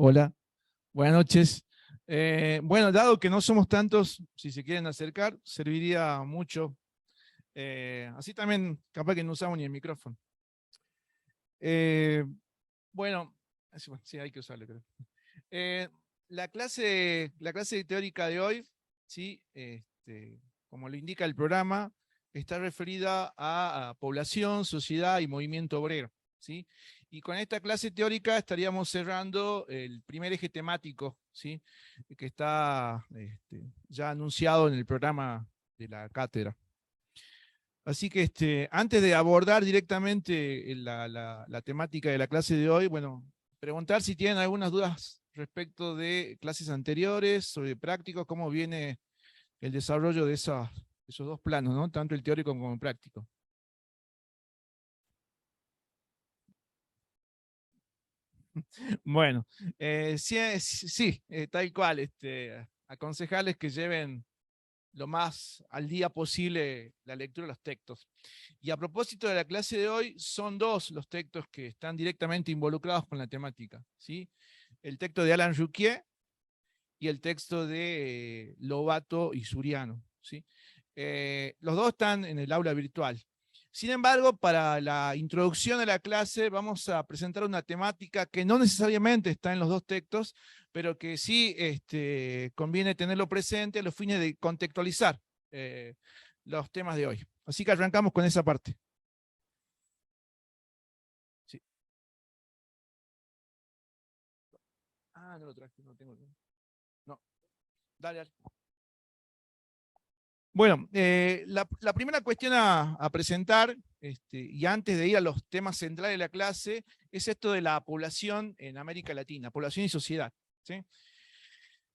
Hola, buenas noches. Bueno, dado que no somos tantos, si se quieren acercar, serviría mucho. Así también, capaz que no usamos ni el micrófono. Eh, bueno, sí, hay que usarlo, creo. Eh, la clase teórica de hoy, ¿sí? Como lo indica el programa, está referida a población, sociedad y movimiento obrero, ¿sí? Y con esta clase teórica estaríamos cerrando el primer eje temático, ¿sí? Que está ya anunciado en el programa de la cátedra. Así que antes de abordar directamente la temática de la clase de hoy, bueno, preguntar si tienen algunas dudas respecto de clases anteriores, sobre prácticos, cómo viene el desarrollo de esos dos planos, ¿no? Tanto el teórico como el práctico. Bueno, sí, tal cual. Aconsejarles que lleven lo más al día posible la lectura de los textos. Y a propósito de la clase de hoy, son dos los textos que están directamente involucrados con la temática, ¿sí? El texto de Alan Ruquier y el texto de Lobato y Suriano, ¿sí? Los dos están en el aula virtual. Sin embargo, para la introducción a la clase vamos a presentar una temática que no necesariamente está en los dos textos, pero que sí conviene tenerlo presente a los fines de contextualizar eh, los temas de hoy. Así que arrancamos con esa parte. Sí. Ah, no lo traje, no tengo. No, dale, dale. Bueno, la primera cuestión a presentar, y antes de ir a los temas centrales de la clase, es esto de la población en América Latina, población y sociedad, ¿sí?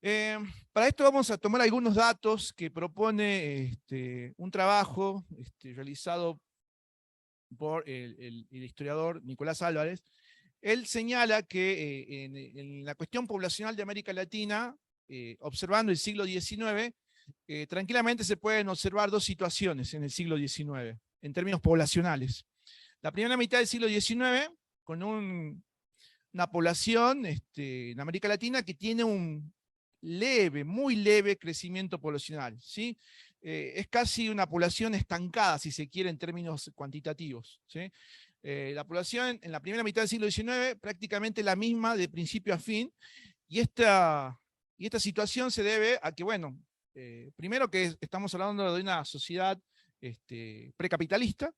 Eh, para esto vamos a tomar algunos datos que propone un trabajo realizado por el historiador Nicolás Álvarez. Él señala que en la cuestión poblacional de América Latina, observando el siglo XIX, tranquilamente se pueden observar dos situaciones en el siglo XIX, en términos poblacionales. La primera mitad del siglo XIX, con una población en América Latina que tiene un leve, muy leve crecimiento poblacional, ¿sí? Es casi una población estancada, si se quiere, en términos cuantitativos, ¿sí? La población en la primera mitad del siglo XIX prácticamente la misma de principio a fin, y esta situación se debe a que, bueno, primero que estamos hablando de una sociedad precapitalista.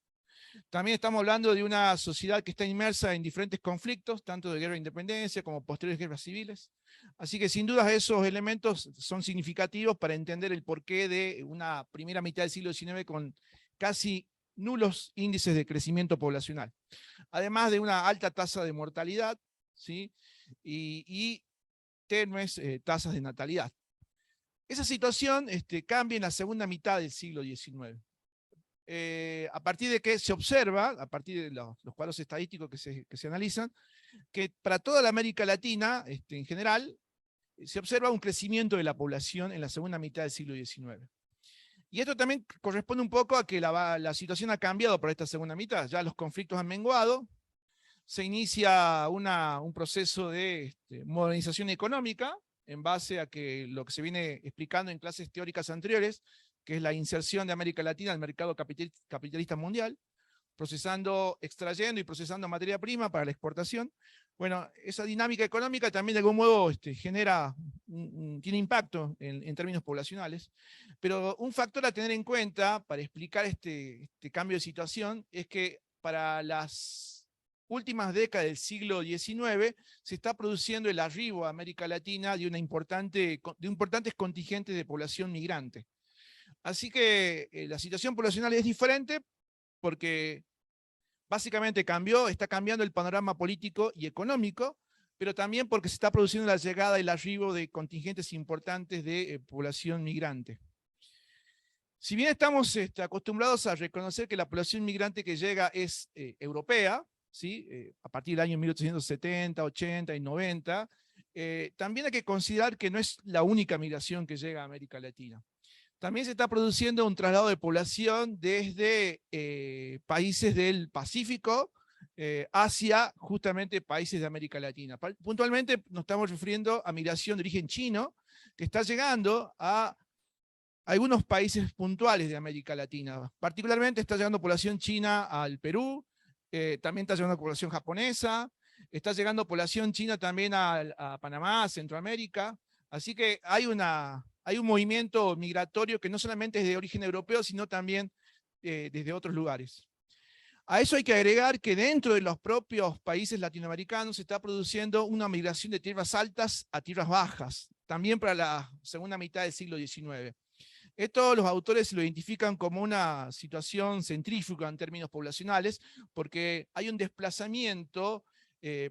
También estamos hablando de una sociedad que está inmersa en diferentes conflictos, tanto de guerra de independencia como posteriores guerras civiles. Así que sin duda esos elementos son significativos para entender el porqué de una primera mitad del siglo XIX con casi nulos índices de crecimiento poblacional. Además de una alta tasa de mortalidad, ¿sí? y tenues tasas de natalidad. Esa situación cambia en la segunda mitad del siglo XIX. A partir de que se observa, a partir de los cuadros estadísticos que se analizan, que para toda la América Latina, en general, se observa un crecimiento de la población en la segunda mitad del siglo XIX. Y esto también corresponde un poco a que la situación ha cambiado para esta segunda mitad. Ya los conflictos han menguado, se inicia un proceso de modernización económica en base a que lo que se viene explicando en clases teóricas anteriores, que es la inserción de América Latina al mercado capitalista mundial, extrayendo y procesando materia prima para la exportación. Bueno, esa dinámica económica también de algún modo genera, tiene impacto en términos poblacionales, pero un factor a tener en cuenta para explicar este cambio de situación es que para las últimas décadas del siglo XIX se está produciendo el arribo a América Latina de importantes contingentes de población migrante. Así que la situación poblacional es diferente porque básicamente está cambiando el panorama político y económico, pero también porque se está produciendo la llegada y el arribo de contingentes importantes de población migrante. Si bien estamos acostumbrados a reconocer que la población migrante que llega es europea, ¿sí? A partir del año 1870, 80 y 90, también hay que considerar que no es la única migración que llega a América Latina. También se está produciendo un traslado de población desde países del Pacífico hacia justamente países de América Latina. Puntualmente nos estamos refiriendo a migración de origen chino, que está llegando a algunos países puntuales de América Latina. Particularmente está llegando población china al Perú, también está llegando población japonesa, está llegando población china también a Panamá, a Centroamérica. Así que hay un movimiento migratorio que no solamente es de origen europeo, sino también desde otros lugares. A eso hay que agregar que dentro de los propios países latinoamericanos se está produciendo una migración de tierras altas a tierras bajas, también para la segunda mitad del siglo XIX. Esto los autores lo identifican como una situación centrífuga en términos poblacionales, porque hay un desplazamiento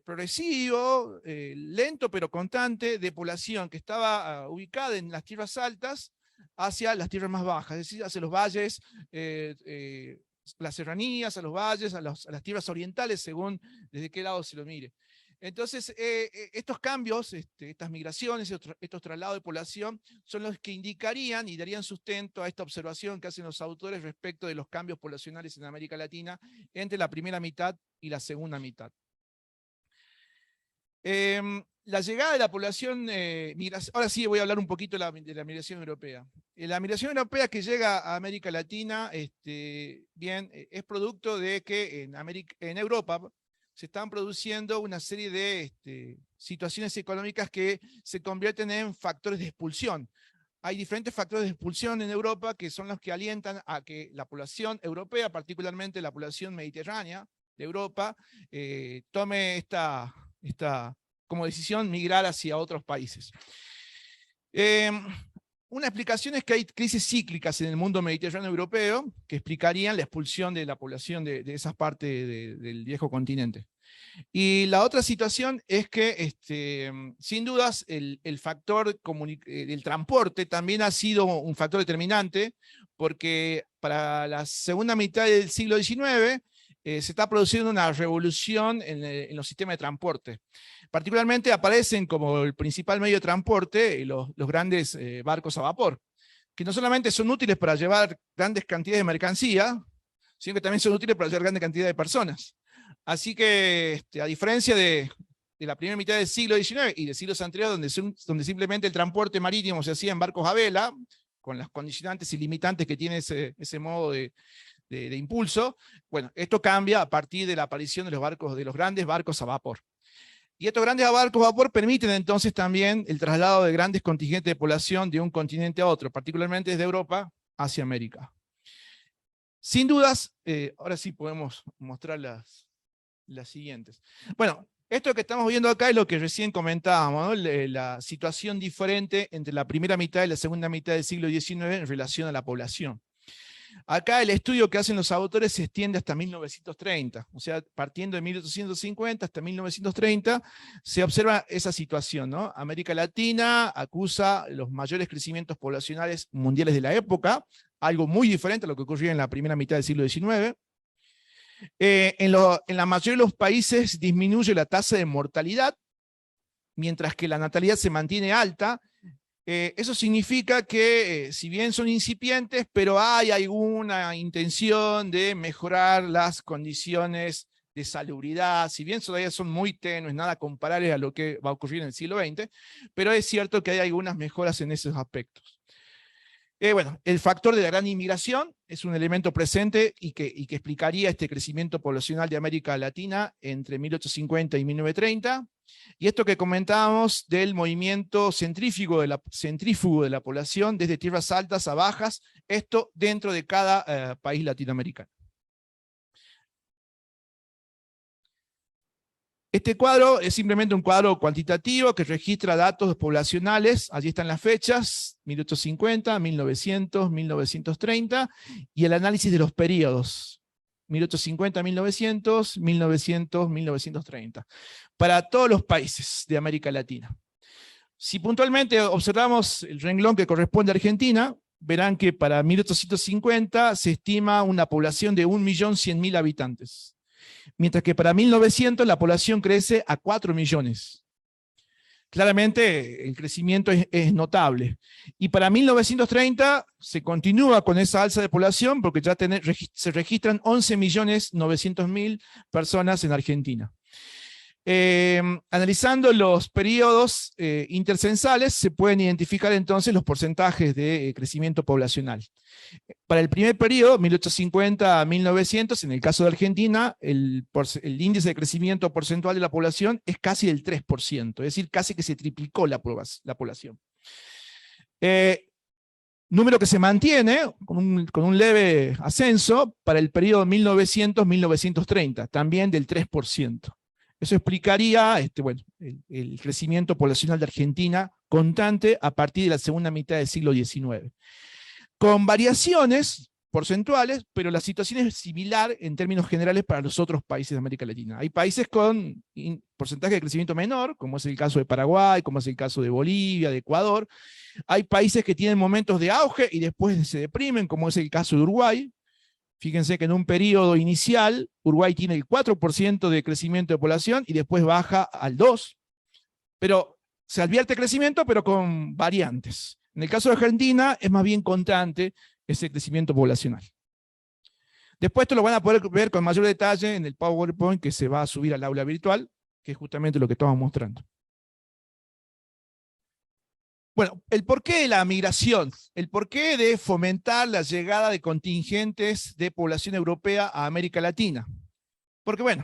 progresivo, lento pero constante, de población que estaba ubicada en las tierras altas hacia las tierras más bajas, es decir, hacia los valles, las serranías, a los valles, a las tierras orientales, según desde qué lado se lo mire. Entonces, estos cambios, estas migraciones, estos traslados de población, son los que indicarían y darían sustento a esta observación que hacen los autores respecto de los cambios poblacionales en América Latina entre la primera mitad y la segunda mitad. La llegada de la población, ahora sí voy a hablar un poquito de la migración europea. La migración europea que llega a América Latina, es producto de que en Europa se están produciendo una serie de situaciones económicas que se convierten en factores de expulsión. Hay diferentes factores de expulsión en Europa que son los que alientan a que la población europea, particularmente la población mediterránea de Europa, tome como decisión migrar hacia otros países. Una explicación es que hay crisis cíclicas en el mundo mediterráneo europeo que explicarían la expulsión de la población de esas partes del viejo continente. Y la otra situación es que, sin dudas, el factor del transporte también ha sido un factor determinante, porque para la segunda mitad del siglo XIX se está produciendo una revolución en los sistemas de transporte. Particularmente aparecen como el principal medio de transporte los grandes barcos a vapor, que no solamente son útiles para llevar grandes cantidades de mercancía, sino que también son útiles para llevar grandes cantidades de personas. Así que, a diferencia de la primera mitad del siglo XIX y de siglos anteriores, donde simplemente el transporte marítimo se hacía en barcos a vela, con las condicionantes y limitantes que tiene ese modo de impulso, bueno, esto cambia a partir de la aparición de los grandes barcos a vapor. Y estos grandes barcos a vapor permiten entonces también el traslado de grandes contingentes de población de un continente a otro, particularmente desde Europa hacia América. Sin dudas, ahora sí podemos mostrar las siguientes. Bueno, esto que estamos viendo acá es lo que recién comentábamos, ¿no? La situación diferente entre la primera mitad y la segunda mitad del siglo XIX en relación a la población. Acá el estudio que hacen los autores se extiende hasta 1930, o sea, partiendo de 1850 hasta 1930, se observa esa situación, ¿no? América Latina acusa los mayores crecimientos poblacionales mundiales de la época, algo muy diferente a lo que ocurría en la primera mitad del siglo XIX. En la mayoría de los países disminuye la tasa de mortalidad, mientras que la natalidad se mantiene alta. Eso significa que, si bien son incipientes, pero hay alguna intención de mejorar las condiciones de salubridad, si bien todavía son muy tenues, nada comparables a lo que va a ocurrir en el siglo XX, pero es cierto que hay algunas mejoras en esos aspectos. Bueno, el factor de la gran inmigración es un elemento presente y que explicaría este crecimiento poblacional de América Latina entre 1850 y 1930. Y esto que comentábamos del movimiento centrífugo de la población desde tierras altas a bajas, esto dentro de cada país latinoamericano. Este cuadro es simplemente un cuadro cuantitativo que registra datos poblacionales, allí están las fechas, 1850, 1900, 1930, y el análisis de los periodos, 1850, 1900, 1900, 1930, para todos los países de América Latina. Si puntualmente observamos el renglón que corresponde a Argentina, verán que para 1850 se estima una población de 1.100.000 habitantes. Mientras que para 1900 la población crece a 4 millones. claramente el crecimiento es notable. Y para 1930 se continúa con esa alza de población porque ya se registran 11.900.000 personas en Argentina. Analizando los periodos intercensales, se pueden identificar entonces los porcentajes de crecimiento poblacional. Para el primer periodo, 1850 a 1900, en el caso de Argentina, el índice de crecimiento porcentual de la población es casi del 3%, es decir, casi que se triplicó la población. Número que se mantiene con un leve ascenso para el periodo 1900-1930, también del 3%. Eso explicaría el crecimiento poblacional de Argentina constante a partir de la segunda mitad del siglo XIX. Con variaciones porcentuales, pero la situación es similar en términos generales para los otros países de América Latina. Hay países con porcentaje de crecimiento menor, como es el caso de Paraguay, como es el caso de Bolivia, de Ecuador. Hay países que tienen momentos de auge y después se deprimen, como es el caso de Uruguay. Fíjense que en un periodo inicial, Uruguay tiene el 4% de crecimiento de población y después baja al 2%. Pero se advierte crecimiento, pero con variantes. En el caso de Argentina, es más bien constante ese crecimiento poblacional. Después esto lo van a poder ver con mayor detalle en el PowerPoint que se va a subir al aula virtual, que es justamente lo que estamos mostrando. Bueno, el porqué de la migración, el porqué de fomentar la llegada de contingentes de población europea a América Latina. Porque bueno,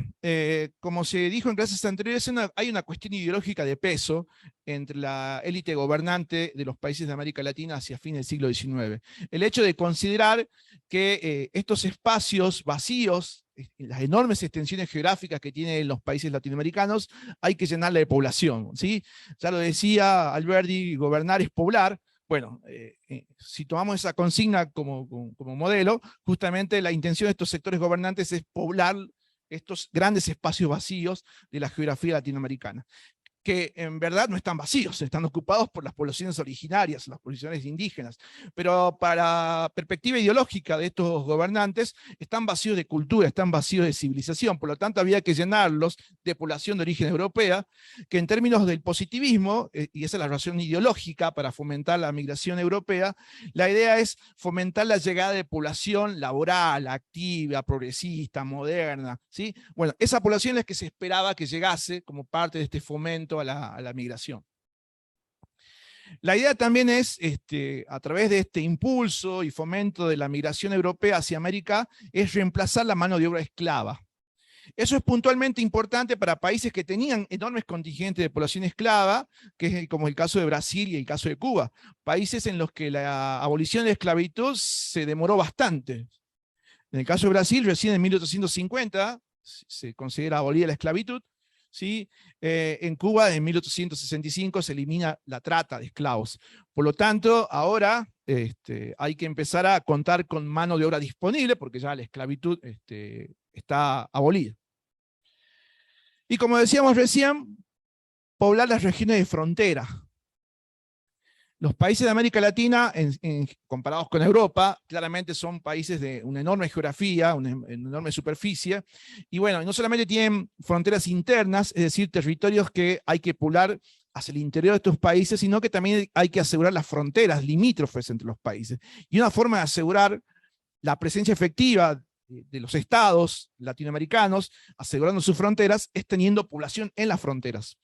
como se dijo en clases anteriores, hay una cuestión ideológica de peso entre la élite gobernante de los países de América Latina hacia fin del siglo XIX. El hecho de considerar que estos espacios vacíos, las enormes extensiones geográficas que tienen los países latinoamericanos, hay que llenarla de población, ¿sí? Ya lo decía Alberdi, gobernar es poblar. Bueno, si tomamos esa consigna como modelo, justamente la intención de estos sectores gobernantes es poblar estos grandes espacios vacíos de la geografía latinoamericana, que en verdad no están vacíos, están ocupados por las poblaciones originarias, las poblaciones indígenas, pero para perspectiva ideológica de estos gobernantes, están vacíos de cultura, están vacíos de civilización, por lo tanto había que llenarlos de población de origen europea, que en términos del positivismo, y esa es la razón ideológica para fomentar la migración europea, la idea es fomentar la llegada de población laboral, activa, progresista, moderna, ¿sí? Bueno, esa población es la que se esperaba que llegase como parte de este fomento a la migración. La idea también es, a través de este impulso y fomento de la migración europea hacia América, es reemplazar la mano de obra esclava. Eso es puntualmente importante para países que tenían enormes contingentes de población esclava, que es como el caso de Brasil y el caso de Cuba, países en los que la abolición de la esclavitud se demoró bastante. En el caso de Brasil, recién en 1850 se considera abolida la esclavitud, ¿sí? En Cuba, en 1865, se elimina la trata de esclavos. Por lo tanto, ahora hay que empezar a contar con mano de obra disponible, porque ya la esclavitud está abolida. Y como decíamos recién, poblar las regiones de frontera. Los países de América Latina, comparados con Europa, claramente son países de una enorme geografía, una enorme superficie, y bueno, no solamente tienen fronteras internas, es decir, territorios que hay que poblar hacia el interior de estos países, sino que también hay que asegurar las fronteras limítrofes entre los países. Y una forma de asegurar la presencia efectiva de los estados latinoamericanos, asegurando sus fronteras, es teniendo población en las fronteras.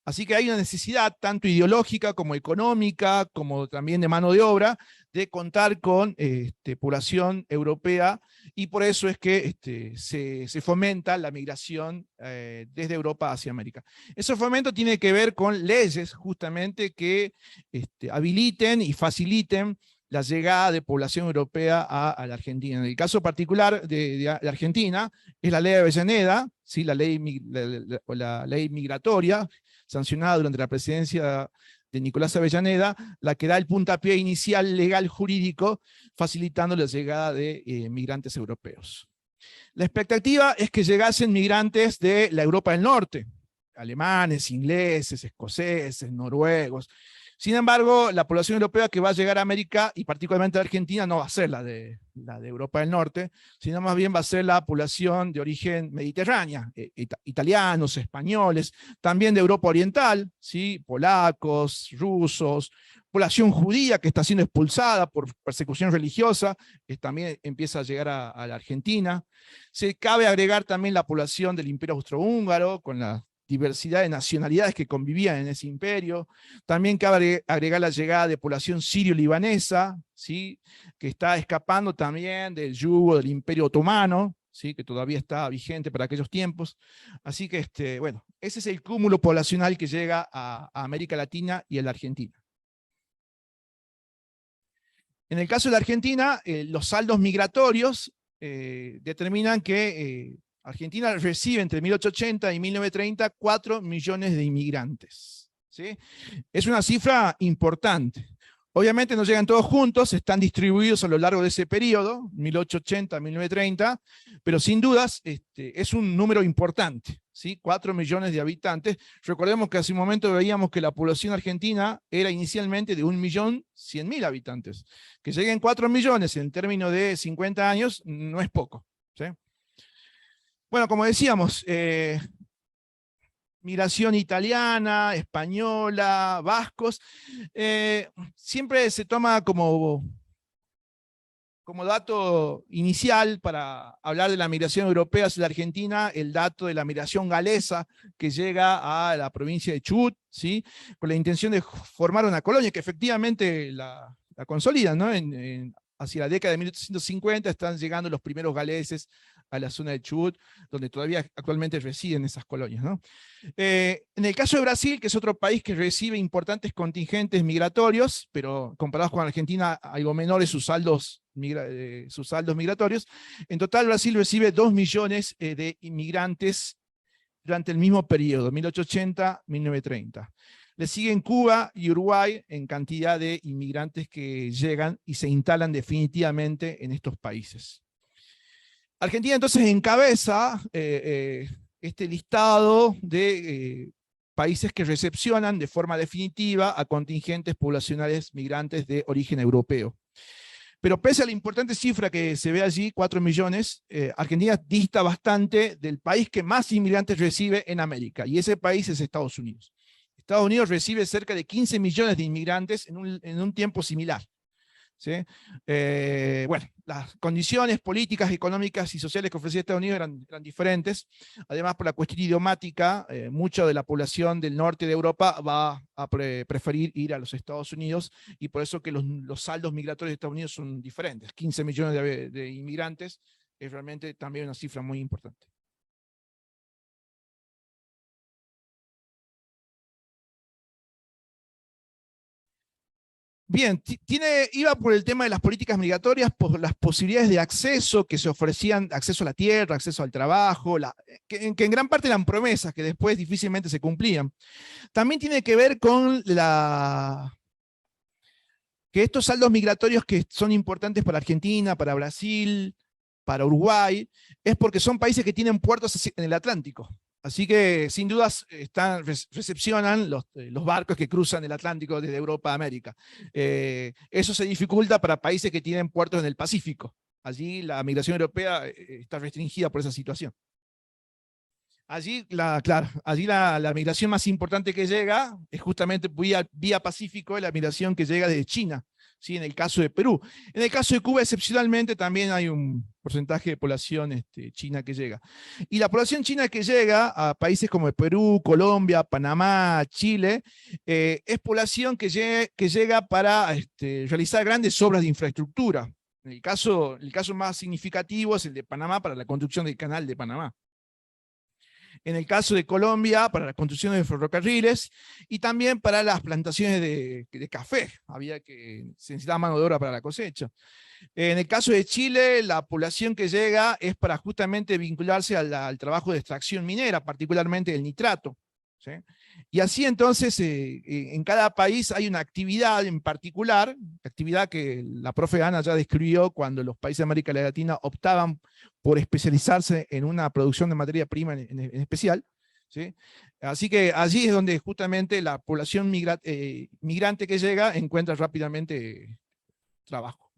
Así que hay una necesidad tanto ideológica como económica, como también de mano de obra, de contar con población europea, y por eso es que se fomenta la migración desde Europa hacia América. Ese fomento tiene que ver con leyes justamente que habiliten y faciliten la llegada de población europea a la Argentina. En el caso particular de Argentina, es la ley de Avellaneda, ¿sí? la ley migratoria, sancionada durante la presidencia de Nicolás Avellaneda, la que da el puntapié inicial legal jurídico, facilitando la llegada de migrantes europeos. La expectativa es que llegasen migrantes de la Europa del Norte, alemanes, ingleses, escoceses, noruegos, Sin embargo, la población europea que va a llegar a América, y particularmente a Argentina, no va a ser la de Europa del Norte, sino más bien va a ser la población de origen mediterránea, italianos, españoles, también de Europa Oriental, ¿sí? Polacos, rusos, población judía que está siendo expulsada por persecución religiosa, que también empieza a llegar a la Argentina. Se cabe agregar también la población del Imperio Austrohúngaro, con la diversidad de nacionalidades que convivían en ese imperio. También cabe agregar la llegada de población sirio-libanesa, ¿sí? Que está escapando también del yugo del Imperio Otomano, ¿sí? Que todavía está vigente para aquellos tiempos. Así que, bueno, ese es el cúmulo poblacional que llega a América Latina y a la Argentina. En el caso de la Argentina, los saldos migratorios determinan que Argentina recibe entre 1880 y 1930 4 millones de inmigrantes, ¿sí? Es una cifra importante. Obviamente no llegan todos juntos, están distribuidos a lo largo de ese periodo, 1880-1930, pero sin dudas es un número importante, ¿sí? 4 millones de habitantes. Recordemos que hace un momento veíamos que la población argentina era inicialmente de 1.100.000 habitantes. Que lleguen 4 millones en términos de 50 años no es poco, ¿sí? Bueno, como decíamos, migración italiana, española, vascos, siempre se toma como dato inicial para hablar de la migración europea hacia la Argentina, el dato de la migración galesa que llega a la provincia de Chubut, ¿sí? Con la intención de formar una colonia que efectivamente la consolidan, ¿no? Hacia la década de 1850 están llegando los primeros galeses a la zona de Chubut, donde todavía actualmente residen esas colonias, ¿no? En el caso de Brasil, que es otro país que recibe importantes contingentes migratorios, pero comparados con Argentina, algo menores sus saldos migratorios, en total Brasil recibe 2 millones de inmigrantes durante el mismo periodo, 1880-1930. Le siguen Cuba y Uruguay en cantidad de inmigrantes que llegan y se instalan definitivamente en estos países. Argentina entonces encabeza este listado de países que recepcionan de forma definitiva a contingentes poblacionales migrantes de origen europeo. Pero pese a la importante cifra que se ve allí, 4 millones, Argentina dista bastante del país que más inmigrantes recibe en América, y ese país es Estados Unidos. Estados Unidos recibe cerca de 15 millones de inmigrantes en un tiempo similar, ¿sí? Bueno, las condiciones políticas, económicas y sociales que ofrecía Estados Unidos eran diferentes. Además, por la cuestión idiomática, mucha de la población del norte de Europa va a preferir ir a los Estados Unidos, y por eso que los saldos migratorios de Estados Unidos son diferentes. 15 millones de inmigrantes es realmente también una cifra muy importante. Bien, iba por el tema de las políticas migratorias, por las posibilidades de acceso que se ofrecían, acceso a la tierra, acceso al trabajo, que en gran parte eran promesas que después difícilmente se cumplían. También tiene que ver con que estos saldos migratorios que son importantes para Argentina, para Brasil, para Uruguay, es porque son países que tienen puertos en el Atlántico. Así que sin dudas recepcionan los barcos que cruzan el Atlántico desde Europa a América. Eso se dificulta para países que tienen puertos en el Pacífico. Allí la migración europea está restringida por esa situación. Allí, allí la migración más importante que llega es justamente vía Pacífico, la migración que llega desde China, ¿sí? En el caso de Perú. En el caso de Cuba, excepcionalmente, también hay un porcentaje de población china que llega. Y la población china que llega a países como Perú, Colombia, Panamá, Chile, es población que llega para realizar grandes obras de infraestructura. El caso más significativo es el de Panamá, para la construcción del canal de Panamá. En el caso de Colombia, para la construcción de ferrocarriles, y también para las plantaciones de café. Se necesitaba mano de obra para la cosecha. En el caso de Chile, la población que llega es para justamente vincularse al trabajo de extracción minera, particularmente del nitrato, ¿sí? Y así entonces, en cada país hay una actividad en particular, actividad que la profe Ana ya describió cuando los países de América Latina optaban por especializarse en una producción de materia prima en especial, ¿sí? Así que allí es donde justamente la población migrante que llega encuentra rápidamente trabajo.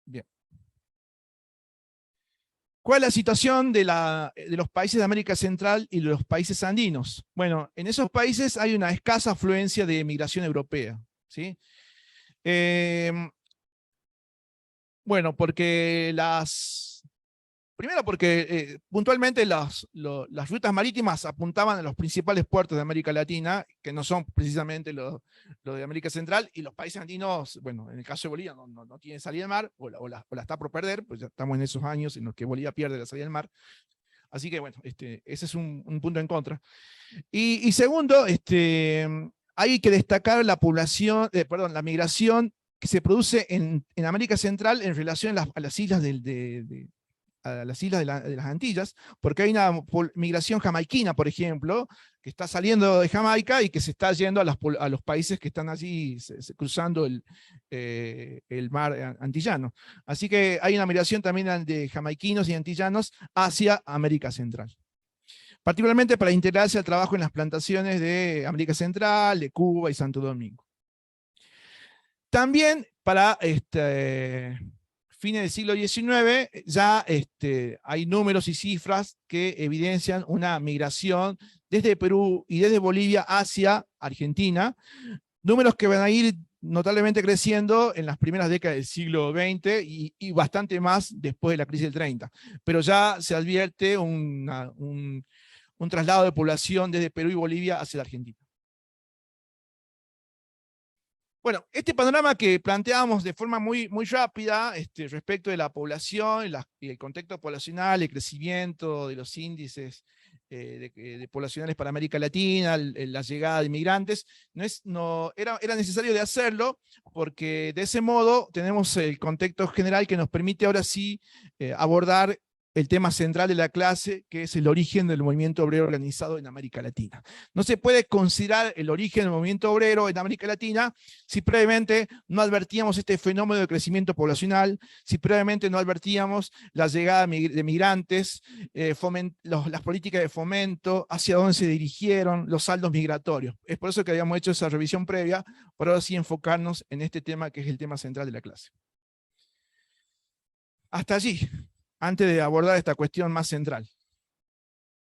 Bien. ¿Cuál es la situación de los países de América Central y de los países andinos? Bueno, en esos países hay una escasa afluencia de migración europea, ¿sí? Eh, bueno, primero porque puntualmente las rutas marítimas apuntaban a los principales puertos de América Latina, que no son precisamente los de América Central, y los países andinos, bueno, en el caso de Bolivia no tiene salida al mar, o la está por perder, pues ya estamos en esos años en los que Bolivia pierde la salida al mar. Así que bueno, ese es un punto en contra. Y segundo, hay que destacar la la migración que se produce en América Central en relación a las islas a las islas de las Antillas, porque hay una migración jamaiquina, por ejemplo, que está saliendo de Jamaica y que se está yendo a los países que están allí cruzando el mar antillano. Así que hay una migración también de jamaiquinos y antillanos hacia América Central, particularmente para integrarse al trabajo en las plantaciones de América Central, de Cuba y Santo Domingo. También para fines del siglo XIX ya hay números y cifras que evidencian una migración desde Perú y desde Bolivia hacia Argentina, números que van a ir notablemente creciendo en las primeras décadas del siglo XX y bastante más después de la crisis del 30. Pero ya se advierte un traslado de población desde Perú y Bolivia hacia la Argentina. Bueno, este panorama que planteamos de forma muy rápida respecto de la población y el contexto poblacional, el crecimiento de los índices de poblacionales para América Latina, la llegada de inmigrantes, era necesario de hacerlo porque de ese modo tenemos el contexto general que nos permite ahora sí abordar el tema central de la clase, que es el origen del movimiento obrero organizado en América Latina. No se puede considerar el origen del movimiento obrero en América Latina si previamente no advertíamos este fenómeno de crecimiento poblacional, si previamente no advertíamos la llegada de migrantes, las políticas de fomento, hacia dónde se dirigieron, los saldos migratorios. Es por eso que habíamos hecho esa revisión previa, para ahora sí enfocarnos en este tema que es el tema central de la clase. Hasta allí, antes de abordar esta cuestión más central.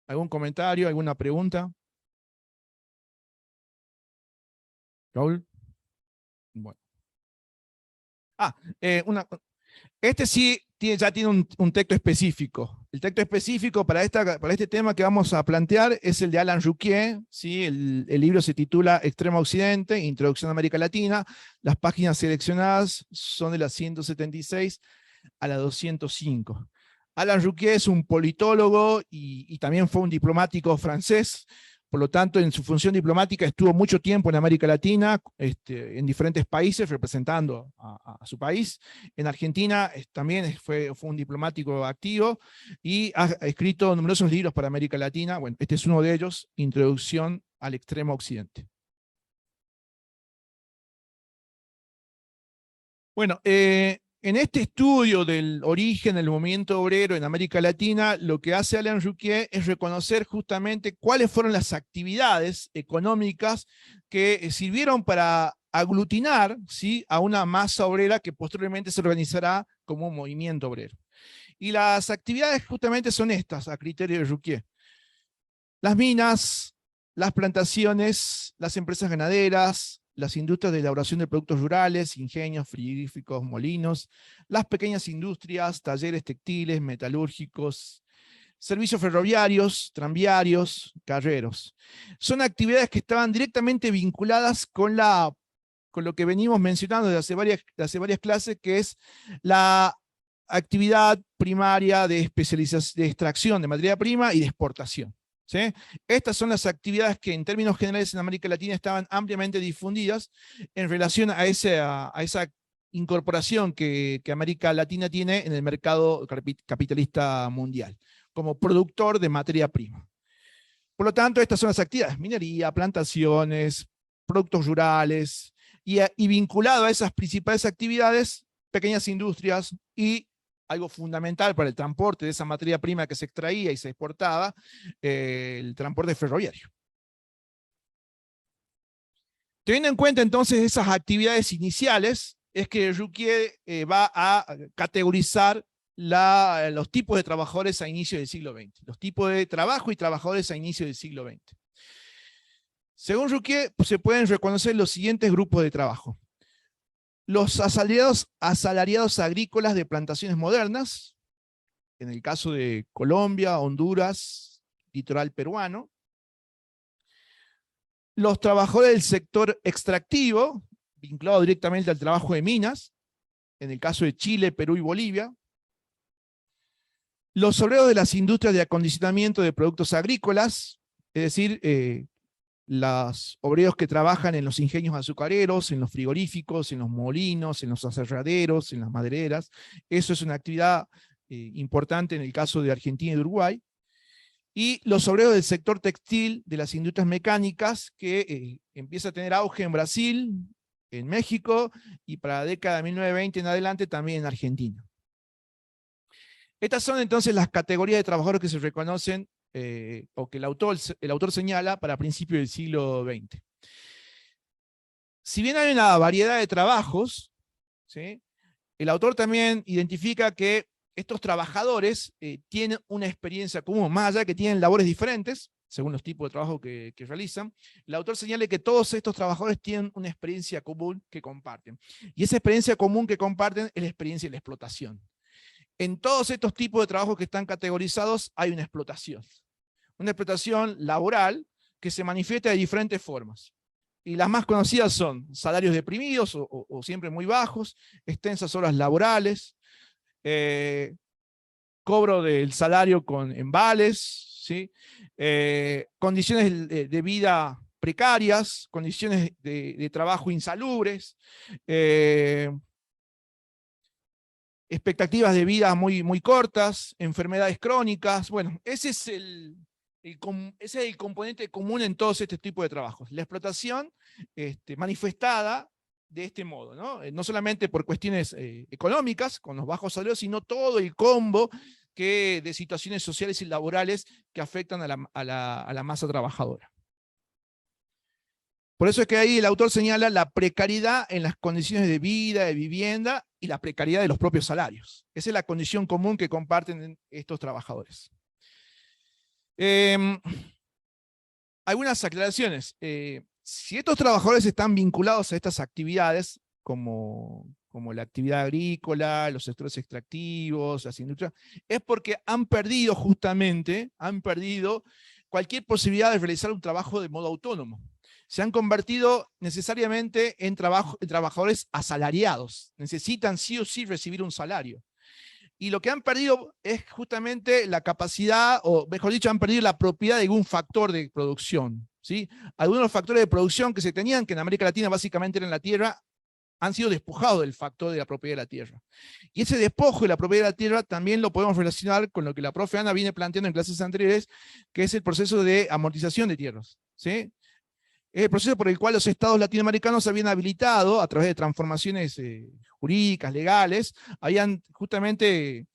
¿Algún comentario, alguna pregunta? Raúl. Bueno. Este sí ya tiene un texto específico. El texto específico para este tema que vamos a plantear es el de Alan Ruquier, ¿sí? El libro se titula Extremo Occidente, Introducción a América Latina. Las páginas seleccionadas son de las 176 a la 205. Alan Ruquier es un politólogo y también fue un diplomático francés. Por lo tanto, en su función diplomática estuvo mucho tiempo en América Latina, en diferentes países, representando a su país. En Argentina también fue un diplomático activo y ha escrito numerosos libros para América Latina. Bueno, este es uno de ellos, Introducción al Extremo Occidente. Bueno, en este estudio del origen del movimiento obrero en América Latina, lo que hace Alan Ruquier es reconocer justamente cuáles fueron las actividades económicas que sirvieron para aglutinar, ¿sí?, a una masa obrera que posteriormente se organizará como un movimiento obrero. Y las actividades justamente son estas, a criterio de Ruquier. Las minas, las plantaciones, las empresas ganaderas, las industrias de elaboración de productos rurales, ingenios, frigoríficos, molinos, las pequeñas industrias, talleres textiles, metalúrgicos, servicios ferroviarios, tranviarios, carreros. Son actividades que estaban directamente vinculadas con lo que venimos mencionando de hace varias clases, que es la actividad primaria de especialización, de extracción de materia prima y de exportación. ¿Sí? Estas son las actividades que en términos generales en América Latina estaban ampliamente difundidas en relación a esa incorporación que América Latina tiene en el mercado capitalista mundial, como productor de materia prima. Por lo tanto, estas son las actividades: minería, plantaciones, productos rurales, y vinculado a esas principales actividades, pequeñas industrias y algo fundamental para el transporte de esa materia prima que se extraía y se exportaba, el transporte ferroviario. Teniendo en cuenta entonces esas actividades iniciales, es que Ruquier va a categorizar los tipos de trabajadores a inicio del siglo XX, los tipos de trabajo y trabajadores a inicio del siglo XX. Según Ruquier, se pueden reconocer los siguientes grupos de trabajo. Los asalariados agrícolas de plantaciones modernas, en el caso de Colombia, Honduras, litoral peruano. Los trabajadores del sector extractivo, vinculado directamente al trabajo de minas, en el caso de Chile, Perú y Bolivia. Los obreros de las industrias de acondicionamiento de productos agrícolas, es decir, los obreros que trabajan en los ingenios azucareros, en los frigoríficos, en los molinos, en los aserraderos, en las madereras. Eso es una actividad importante en el caso de Argentina y de Uruguay. Y los obreros del sector textil, de las industrias mecánicas, que empieza a tener auge en Brasil, en México, y para la década de 1920 en adelante también en Argentina. Estas son entonces las categorías de trabajadores que se reconocen, o que el autor señala para principios del siglo XX. Si bien hay una variedad de trabajos, ¿sí?, el autor también identifica que estos trabajadores tienen una experiencia común, más allá de que tienen labores diferentes, según los tipos de trabajo que realizan. El autor señala que todos estos trabajadores tienen una experiencia común que comparten. Y esa experiencia común que comparten es la experiencia de la explotación. En todos estos tipos de trabajos que están categorizados hay una explotación. Una explotación laboral que se manifiesta de diferentes formas. Y las más conocidas son salarios deprimidos o siempre muy bajos, extensas horas laborales, cobro del salario con embales, ¿sí?, condiciones de vida precarias, condiciones de trabajo insalubres, expectativas de vida muy, muy cortas, enfermedades crónicas. Bueno, ese es el componente común en todos estos tipos de trabajos. La explotación manifestada de este modo, ¿no? No solamente por cuestiones económicas, con los bajos salarios, sino todo el combo de situaciones sociales y laborales que afectan a la masa trabajadora. Por eso es que ahí el autor señala la precariedad en las condiciones de vida, de vivienda, y la precariedad de los propios salarios. Esa es la condición común que comparten estos trabajadores. Algunas aclaraciones. Si estos trabajadores están vinculados a estas actividades, como la actividad agrícola, los sectores extractivos, las industrias, es porque han perdido cualquier posibilidad de realizar un trabajo de modo autónomo. Se han convertido necesariamente en trabajadores asalariados. Necesitan sí o sí recibir un salario. Y lo que han perdido es justamente la capacidad, o mejor dicho, han perdido la propiedad de algún factor de producción, ¿sí? Algunos factores de producción que se tenían, que en América Latina básicamente eran la tierra, han sido despojados del factor de la propiedad de la tierra. Y ese despojo de la propiedad de la tierra también lo podemos relacionar con lo que la profe Ana viene planteando en clases anteriores, que es el proceso de amortización de tierras, ¿sí? Es el proceso por el cual los estados latinoamericanos habían habilitado, a través de transformaciones jurídicas, legales, habían justamente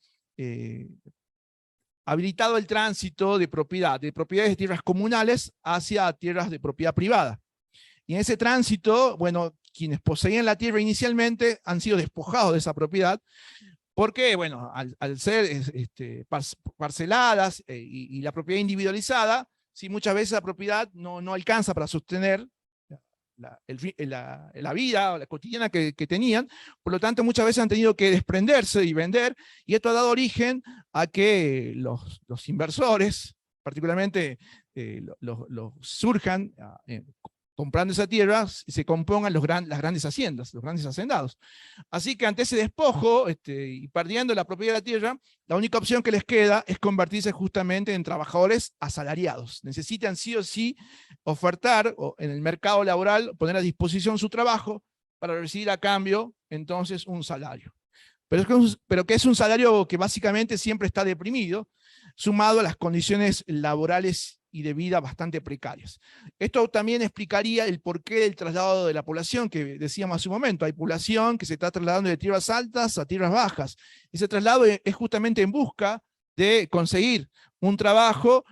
habilitado el tránsito de propiedades de tierras comunales hacia tierras de propiedad privada. Y en ese tránsito, bueno, quienes poseían la tierra inicialmente han sido despojados de esa propiedad, porque, bueno, al ser parceladas y la propiedad individualizada, sí, muchas veces la propiedad no alcanza para sostener la vida o la cotidiana que tenían. Por lo tanto, muchas veces han tenido que desprenderse y vender, y esto ha dado origen a que los inversores, particularmente surjan comprando esa tierra, se compongan las grandes haciendas, los grandes hacendados. Así que ante ese despojo y perdiendo la propiedad de la tierra, la única opción que les queda es convertirse justamente en trabajadores asalariados. Necesitan sí o sí ofertar en el mercado laboral, poner a disposición su trabajo para recibir a cambio entonces un salario. Pero que es un salario que básicamente siempre está deprimido, sumado a las condiciones laborales y de vida bastante precarias. Esto también explicaría el porqué del traslado de la población que decíamos hace un momento. Hay población que se está trasladando de tierras altas a tierras bajas. Ese traslado es justamente en busca de conseguir un trabajo,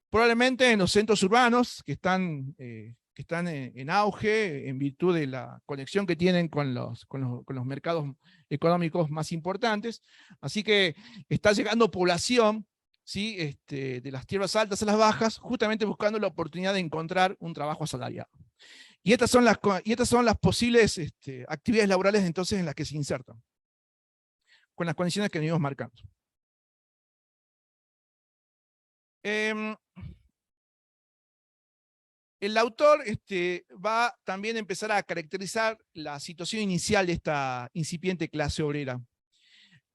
probablemente en los centros urbanos que están en auge en virtud de la conexión que tienen con los mercados económicos más importantes. Así que está llegando población, ¿sí? De las tierras altas a las bajas, justamente buscando la oportunidad de encontrar un trabajo asalariado. Y estas son las posibles actividades laborales entonces en las que se insertan, con las condiciones que venimos marcando. El autor va también a empezar a caracterizar la situación inicial de esta incipiente clase obrera.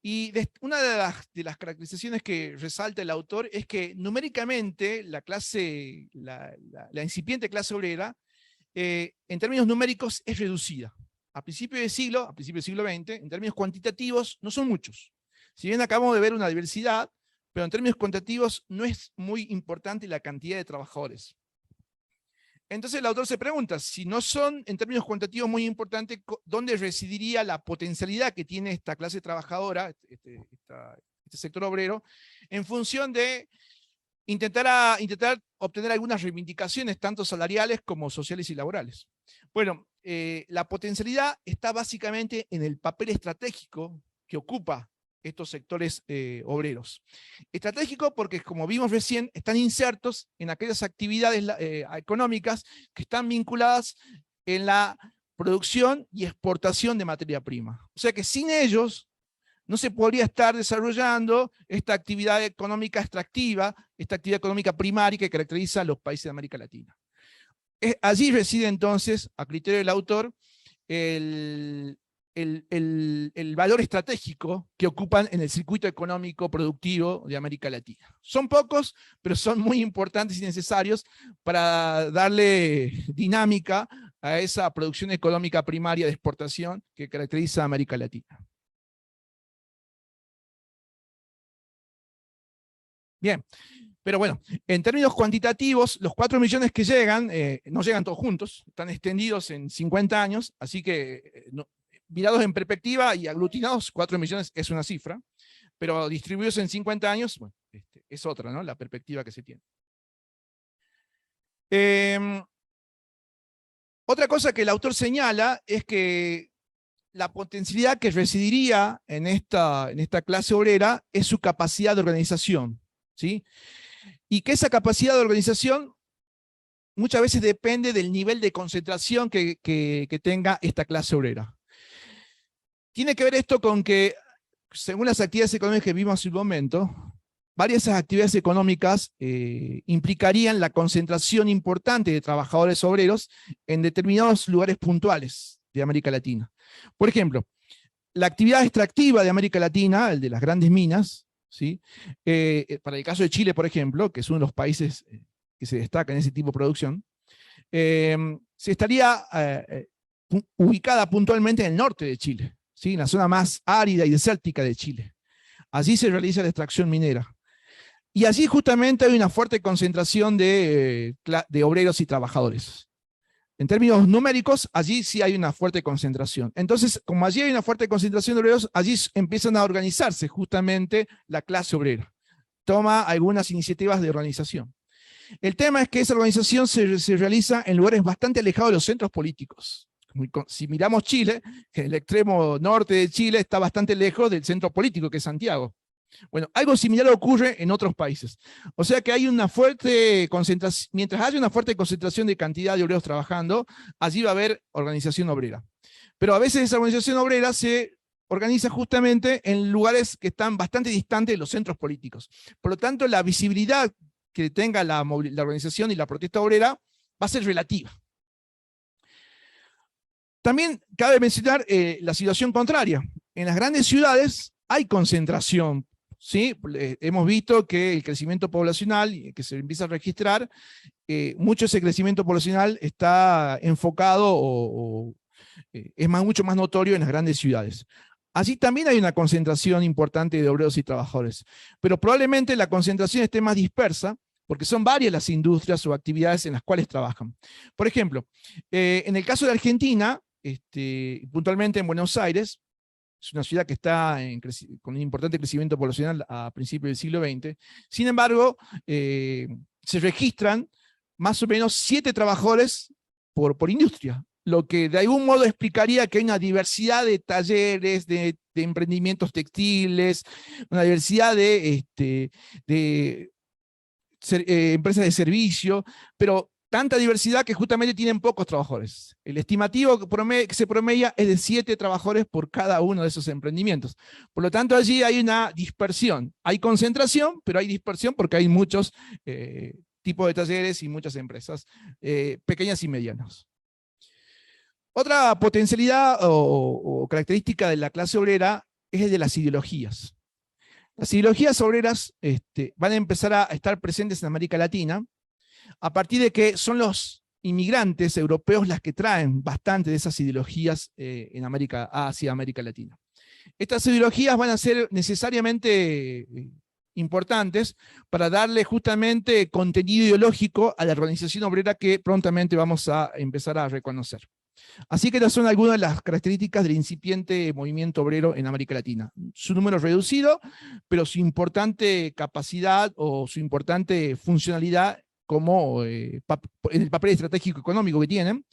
Y una de las caracterizaciones que resalta el autor es que numéricamente la incipiente clase obrera, en términos numéricos, es reducida. A principios del siglo XX, en términos cuantitativos, no son muchos. Si bien acabamos de ver una diversidad, pero en términos cuantitativos no es muy importante la cantidad de trabajadores. Entonces el autor se pregunta, si no son en términos cuantitativos muy importantes, ¿dónde residiría la potencialidad que tiene esta clase trabajadora, este sector obrero, en función de intentar obtener algunas reivindicaciones, tanto salariales como sociales y laborales? Bueno, la potencialidad está básicamente en el papel estratégico que ocupa estos sectores obreros. Estratégico porque, como vimos recién, están insertos en aquellas actividades económicas que están vinculadas en la producción y exportación de materia prima. O sea que sin ellos no se podría estar desarrollando esta actividad económica extractiva, esta actividad económica primaria que caracteriza a los países de América Latina. Allí reside entonces, a criterio del autor, el valor estratégico que ocupan en el circuito económico productivo de América Latina. Son pocos, pero son muy importantes y necesarios para darle dinámica a esa producción económica primaria de exportación que caracteriza a América Latina. Bien, pero bueno, en términos cuantitativos, los 4 millones que llegan, no llegan todos juntos, están extendidos en 50 años, así que mirados en perspectiva y aglutinados, 4 millones es una cifra, pero distribuidos en 50 años, bueno, es otra, ¿no? La perspectiva que se tiene. Otra cosa que el autor señala es que la potencialidad que residiría en esta clase obrera es su capacidad de organización, ¿sí? Y que esa capacidad de organización muchas veces depende del nivel de concentración que tenga esta clase obrera. Tiene que ver esto con que, según las actividades económicas que vimos hace un momento, varias de esas actividades económicas implicarían la concentración importante de trabajadores obreros en determinados lugares puntuales de América Latina. Por ejemplo, la actividad extractiva de América Latina, el de las grandes minas, ¿sí? Para el caso de Chile, por ejemplo, que es uno de los países que se destaca en ese tipo de producción, se estaría ubicada puntualmente en el norte de Chile, ¿sí? En la zona más árida y desértica de Chile. Allí se realiza la extracción minera. Y allí justamente hay una fuerte concentración de obreros y trabajadores. En términos numéricos, allí sí hay una fuerte concentración. Entonces, como allí hay una fuerte concentración de obreros, allí empiezan a organizarse justamente la clase obrera. Toma algunas iniciativas de organización. El tema es que esa organización se realiza en lugares bastante alejados de los centros políticos. Si miramos Chile, el extremo norte de Chile está bastante lejos del centro político, que es Santiago. Bueno, algo similar ocurre en otros países. O sea que hay una fuerte concentración, mientras haya una fuerte concentración de cantidad de obreros trabajando, allí va a haber organización obrera. Pero a veces esa organización obrera se organiza justamente en lugares que están bastante distantes de los centros políticos. Por lo tanto, la visibilidad que tenga la organización y la protesta obrera va a ser relativa. También cabe mencionar la situación contraria. En las grandes ciudades hay concentración, ¿sí? Hemos visto que el crecimiento poblacional que se empieza a registrar, mucho de ese crecimiento poblacional está enfocado es mucho más notorio en las grandes ciudades. Allí también hay una concentración importante de obreros y trabajadores, pero probablemente la concentración esté más dispersa porque son varias las industrias o actividades en las cuales trabajan. Por ejemplo, en el caso de Argentina, puntualmente en Buenos Aires, es una ciudad que está con un importante crecimiento poblacional a principios del siglo XX. Sin embargo, se registran más o menos 7 trabajadores por industria, lo que de algún modo explicaría que hay una diversidad de talleres, de emprendimientos textiles, una diversidad de empresas de servicio, pero tanta diversidad que justamente tienen pocos trabajadores. El estimativo que se promedia es de 7 trabajadores por cada uno de esos emprendimientos. Por lo tanto, allí hay una dispersión. Hay concentración, pero hay dispersión porque hay muchos tipos de talleres y muchas empresas, pequeñas y medianas. Otra potencialidad o característica de la clase obrera es el de las ideologías. Las ideologías obreras van a empezar a estar presentes en América Latina, a partir de que son los inmigrantes europeos las que traen bastante de esas ideologías hacia América Latina. Estas ideologías van a ser necesariamente importantes para darle justamente contenido ideológico a la organización obrera que prontamente vamos a empezar a reconocer. Así que estas son algunas de las características del incipiente movimiento obrero en América Latina. Su número reducido, pero su importante capacidad o su importante funcionalidad como en el papel estratégico económico que tienen,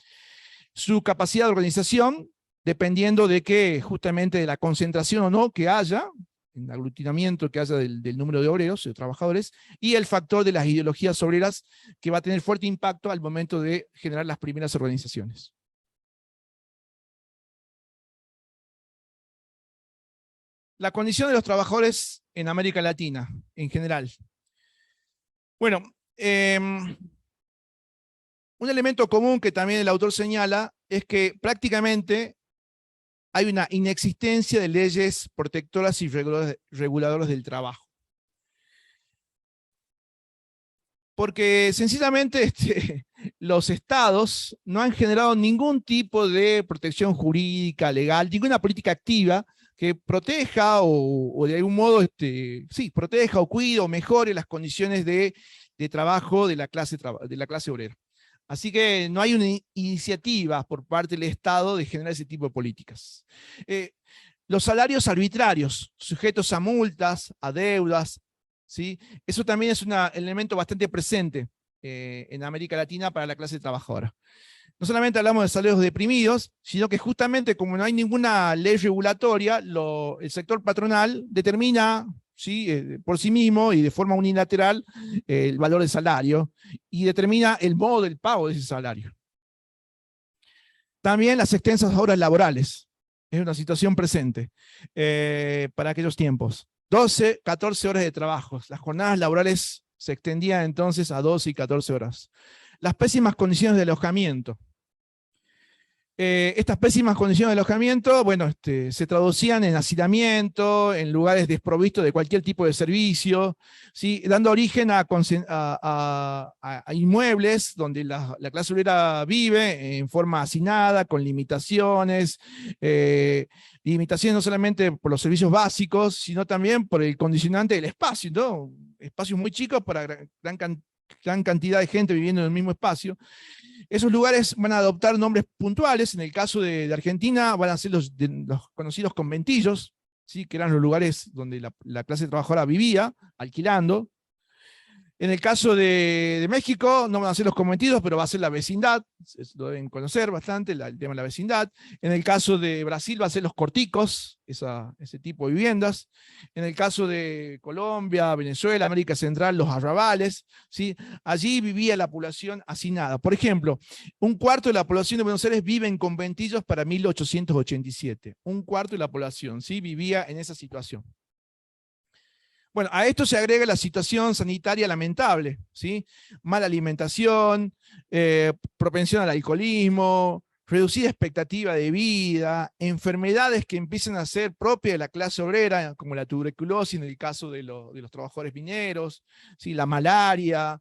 su capacidad de organización, dependiendo de que justamente de la concentración o no que haya, en aglutinamiento que haya del número de obreros, de trabajadores, y el factor de las ideologías obreras que va a tener fuerte impacto al momento de generar las primeras organizaciones. La condición de los trabajadores en América Latina, en general. Bueno, un elemento común que también el autor señala es que prácticamente hay una inexistencia de leyes protectoras y reguladoras del trabajo. Porque sencillamente los estados no han generado ningún tipo de protección jurídica, legal, ninguna política activa que proteja o de algún modo proteja o cuide o mejore las condiciones de trabajo de la clase obrera. Así que no hay una iniciativa por parte del Estado de generar ese tipo de políticas. Los salarios arbitrarios, sujetos a multas, a deudas, ¿sí? Eso también es un elemento bastante presente en América Latina para la clase trabajadora. No solamente hablamos de salarios deprimidos, sino que justamente como no hay ninguna ley regulatoria, el sector patronal determina, ¿sí?, por sí mismo y de forma unilateral el valor del salario y determina el modo del pago de ese salario. También las extensas horas laborales. Es una situación presente para aquellos tiempos. 12, 14 horas de trabajo. Las jornadas laborales se extendían entonces a 12 y 14 horas. Las pésimas condiciones de alojamiento. Estas pésimas condiciones de alojamiento, bueno, se traducían en hacinamiento, en lugares desprovistos de cualquier tipo de servicio, ¿sí?, dando origen a inmuebles donde la clase obrera vive en forma hacinada, con limitaciones, limitaciones no solamente por los servicios básicos, sino también por el condicionante del espacio, ¿no? Espacios muy chicos para gran cantidad de gente viviendo en el mismo espacio. Esos lugares van a adoptar nombres puntuales. En el caso de Argentina van a ser los conocidos conventillos, ¿sí?, que eran los lugares donde la clase trabajadora vivía, alquilando. En el caso de México no van a ser los conventillos, pero va a ser la vecindad, lo deben conocer bastante, el tema de la vecindad. En el caso de Brasil va a ser los corticos, ese tipo de viviendas. En el caso de Colombia, Venezuela, América Central, los arrabales, ¿sí? Allí vivía la población hacinada. Por ejemplo, un cuarto de la población de Buenos Aires vive en conventillos para 1887. Un cuarto de la población, ¿sí?, vivía en esa situación. Bueno, a esto se agrega la situación sanitaria lamentable, ¿sí? Mala alimentación, propensión al alcoholismo, reducida expectativa de vida, enfermedades que empiezan a ser propias de la clase obrera, como la tuberculosis en el caso de los trabajadores mineros, ¿sí?, la malaria.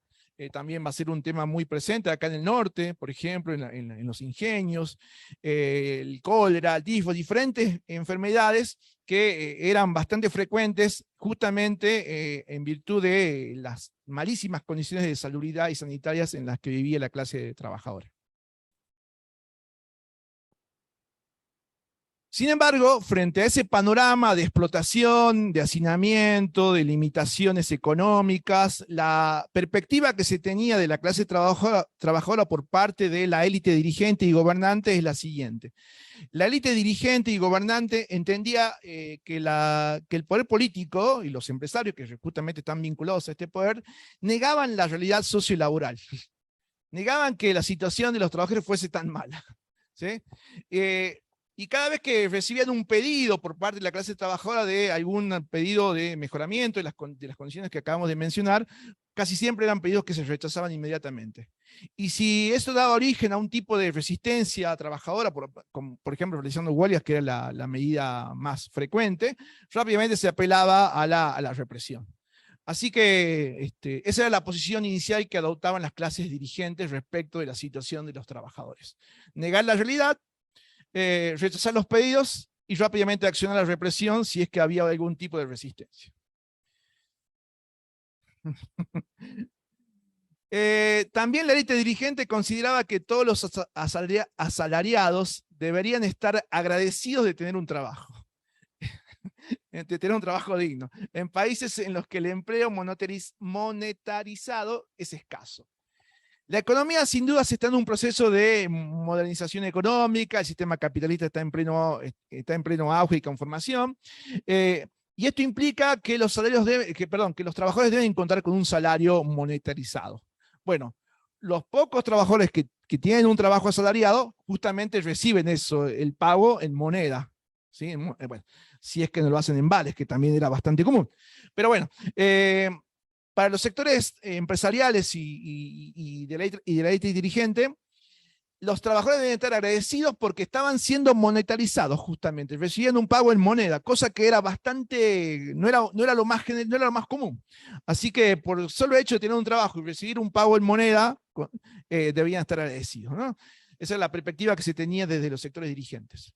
También va a ser un tema muy presente acá en el norte, por ejemplo, en los ingenios, el cólera, el tifo, diferentes enfermedades que eran bastante frecuentes justamente en virtud de las malísimas condiciones de salubridad y sanitarias en las que vivía la clase trabajadora. Sin embargo, frente a ese panorama de explotación, de hacinamiento, de limitaciones económicas, la perspectiva que se tenía de la clase trabajadora por parte de la élite dirigente y gobernante es la siguiente. La élite dirigente y gobernante entendía que el poder político y los empresarios, que justamente están vinculados a este poder, negaban la realidad sociolaboral. Negaban que la situación de los trabajadores fuese tan mala. ¿Sí? Y cada vez que recibían un pedido por parte de la clase trabajadora de algún pedido de mejoramiento de las condiciones que acabamos de mencionar, casi siempre eran pedidos que se rechazaban inmediatamente. Y si eso daba origen a un tipo de resistencia trabajadora, por ejemplo, realizando huelgas, que era la medida más frecuente, rápidamente se apelaba a la represión. Así que esa era la posición inicial que adoptaban las clases dirigentes respecto de la situación de los trabajadores. Negar la realidad, rechazar los pedidos y rápidamente accionar la represión si es que había algún tipo de resistencia. También la élite dirigente consideraba que todos los asalariados deberían estar agradecidos de tener un trabajo, de tener un trabajo digno, en países en los que el empleo monetarizado es escaso. La economía sin duda está en un proceso de modernización económica, el sistema capitalista está en pleno auge y conformación, y esto implica que los trabajadores deben contar con un salario monetarizado. Bueno, los pocos trabajadores que tienen un trabajo asalariado justamente reciben eso, el pago en moneda. ¿Sí? Bueno, si es que no lo hacen en vales, que también era bastante común. Pero bueno, para los sectores empresariales y de la élite dirigente, los trabajadores deben estar agradecidos porque estaban siendo monetarizados justamente, recibían un pago en moneda, cosa que era bastante, no era lo más común. Así que por el solo hecho de tener un trabajo y recibir un pago en moneda, debían estar agradecidos, ¿no? Esa es la perspectiva que se tenía desde los sectores dirigentes.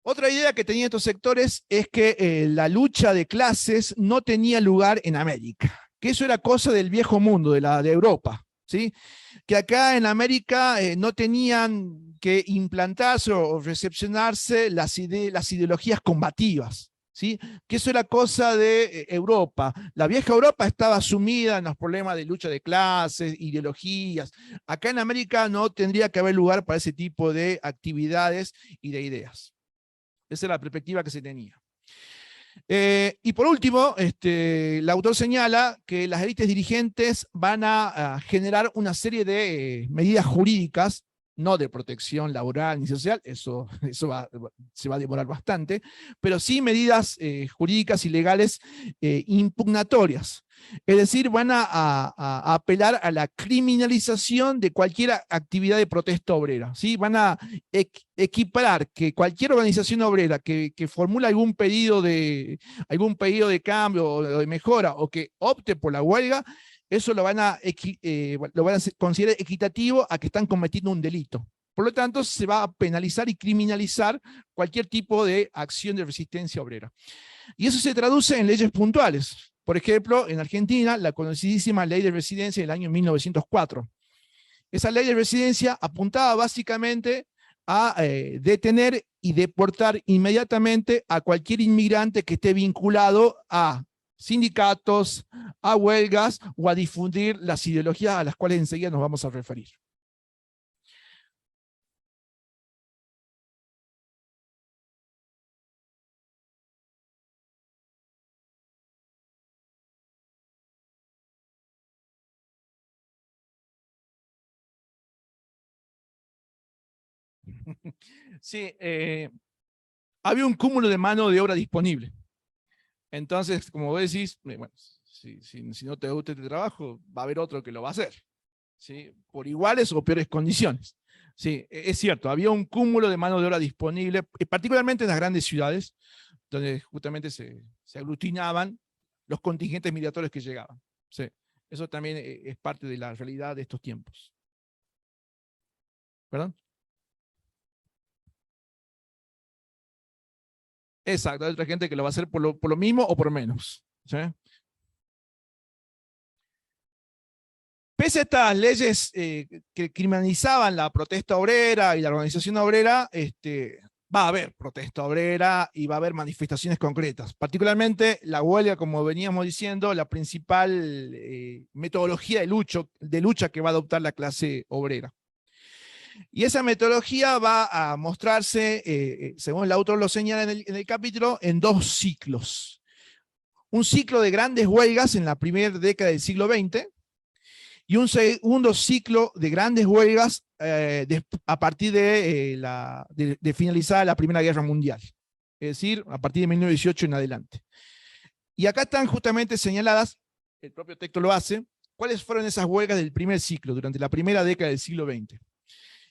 Otra idea que tenían estos sectores es que la lucha de clases no tenía lugar en América, que eso era cosa del viejo mundo, de Europa, ¿sí? Que acá en América no tenían que implantarse o recepcionarse las ideologías combativas, ¿sí? Que eso era cosa de Europa. La vieja Europa estaba sumida en los problemas de lucha de clases, ideologías. Acá en América no tendría que haber lugar para ese tipo de actividades y de ideas. Esa es la perspectiva que se tenía. Y por último, el autor señala que las élites dirigentes van a generar una serie de medidas jurídicas, no de protección laboral ni social, eso se va a demorar bastante, pero sí medidas jurídicas y legales impugnatorias. Es decir, van a apelar a la criminalización de cualquier actividad de protesta obrera. ¿Sí? Van a equiparar que cualquier organización obrera que formula algún pedido de cambio o de mejora o que opte por la huelga, eso lo van a considerar equitativo a que están cometiendo un delito. Por lo tanto, se va a penalizar y criminalizar cualquier tipo de acción de resistencia obrera. Y eso se traduce en leyes puntuales. Por ejemplo, en Argentina, la conocidísima Ley de Residencia del año 1904. Esa ley de residencia apuntaba básicamente a detener y deportar inmediatamente a cualquier inmigrante que esté vinculado a sindicatos, a huelgas o a difundir las ideologías a las cuales enseguida nos vamos a referir. Sí, había un cúmulo de mano de obra disponible. Entonces, como vos decís, bueno, si no te gusta este trabajo, va a haber otro que lo va a hacer, ¿sí? Por iguales o peores condiciones. Sí, es cierto, había un cúmulo de mano de obra disponible, particularmente en las grandes ciudades, donde justamente se aglutinaban los contingentes migratorios que llegaban. Sí, eso también es parte de la realidad de estos tiempos. ¿Perdón? Exacto, hay otra gente que lo va a hacer por lo mismo o por menos. ¿Sí? Pese a estas leyes que criminalizaban la protesta obrera y la organización obrera, va a haber protesta obrera y va a haber manifestaciones concretas. Particularmente la huelga, como veníamos diciendo, la principal metodología de lucha que va a adoptar la clase obrera. Y esa metodología va a mostrarse, según el autor lo señala en el capítulo, en dos ciclos. Un ciclo de grandes huelgas en la primera década del siglo XX, y un segundo ciclo de grandes huelgas a partir de finalizada la Primera Guerra Mundial, es decir, a partir de 1918 en adelante. Y acá están justamente señaladas, el propio texto lo hace, cuáles fueron esas huelgas del primer ciclo, durante la primera década del siglo XX.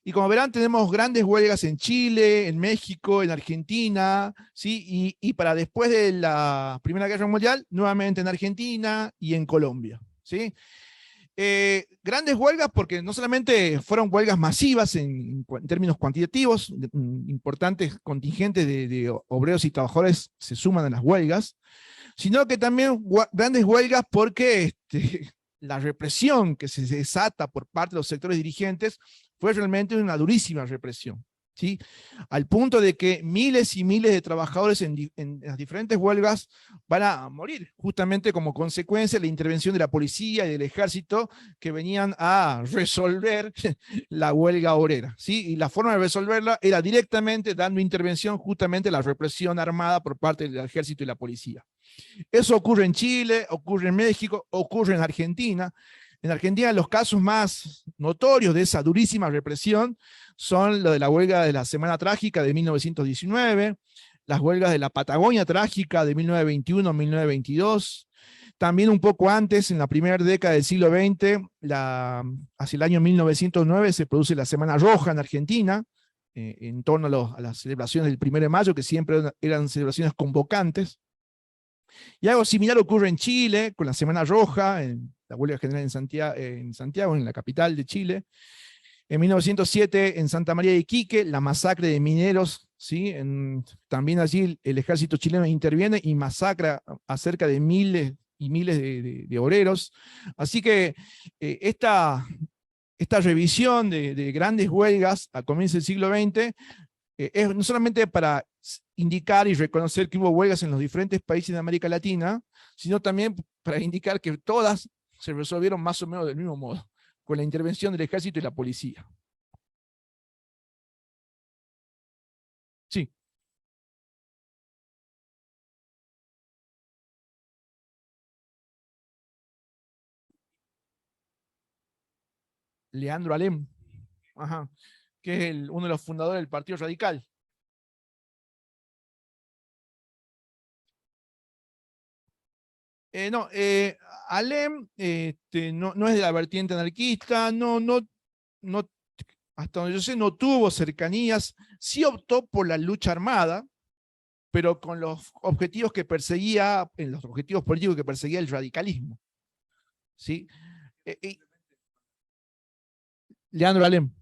Y como verán, tenemos grandes huelgas en Chile, en México, en Argentina, ¿sí? Y para después de la Primera Guerra Mundial, nuevamente en Argentina y en Colombia, ¿sí? Grandes huelgas porque no solamente fueron huelgas masivas en términos cuantitativos, importantes contingentes de obreros y trabajadores se suman a las huelgas, sino que también grandes huelgas porque la represión que se desata por parte de los sectores dirigentes fue realmente una durísima represión, ¿sí? Al punto de que miles y miles de trabajadores en las diferentes huelgas van a morir, justamente como consecuencia de la intervención de la policía y del ejército que venían a resolver la huelga obrera, ¿sí? Y la forma de resolverla era directamente dando intervención justamente a la represión armada por parte del ejército y la policía. Eso ocurre en Chile, ocurre en México, ocurre en Argentina. En Argentina los casos más notorios de esa durísima represión son lo de la huelga de la Semana Trágica de 1919, las huelgas de la Patagonia Trágica de 1921-1922, también un poco antes, en la primera década del siglo XX, hacia el año 1909 se produce la Semana Roja en Argentina, en torno a las celebraciones del 1 de mayo, que siempre eran celebraciones convocantes. Y algo similar ocurre en Chile, con la Semana Roja, en la huelga general en Santiago, en la capital de Chile. En 1907, en Santa María de Iquique, la masacre de mineros, ¿sí? También allí el ejército chileno interviene y masacra a cerca de miles y miles de obreros. Así que esta revisión de grandes huelgas a comienzos del siglo XX es no solamente para indicar y reconocer que hubo huelgas en los diferentes países de América Latina, sino también para indicar que todas se resolvieron más o menos del mismo modo, con la intervención del ejército y la policía. Sí. Leandro Alem, ajá, que es uno de los fundadores del Partido Radical. No, Alem no es de la vertiente anarquista, no, hasta donde yo sé, no tuvo cercanías, sí optó por la lucha armada, pero con los objetivos que perseguía, en los objetivos políticos que perseguía el radicalismo. ¿Sí? Leandro Alem.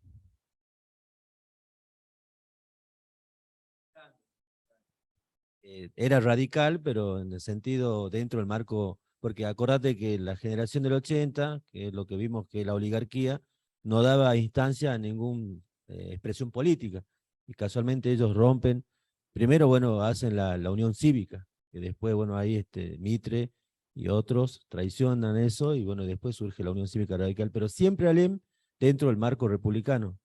Era radical, pero en el sentido dentro del marco, porque acordate que la generación del 80, que es lo que vimos que la oligarquía, no daba instancia a ninguna expresión política, y casualmente ellos rompen, primero, bueno, hacen la unión cívica, que después, bueno, ahí Mitre y otros traicionan eso, y bueno, después surge la Unión Cívica Radical, pero siempre Alem dentro del marco republicano.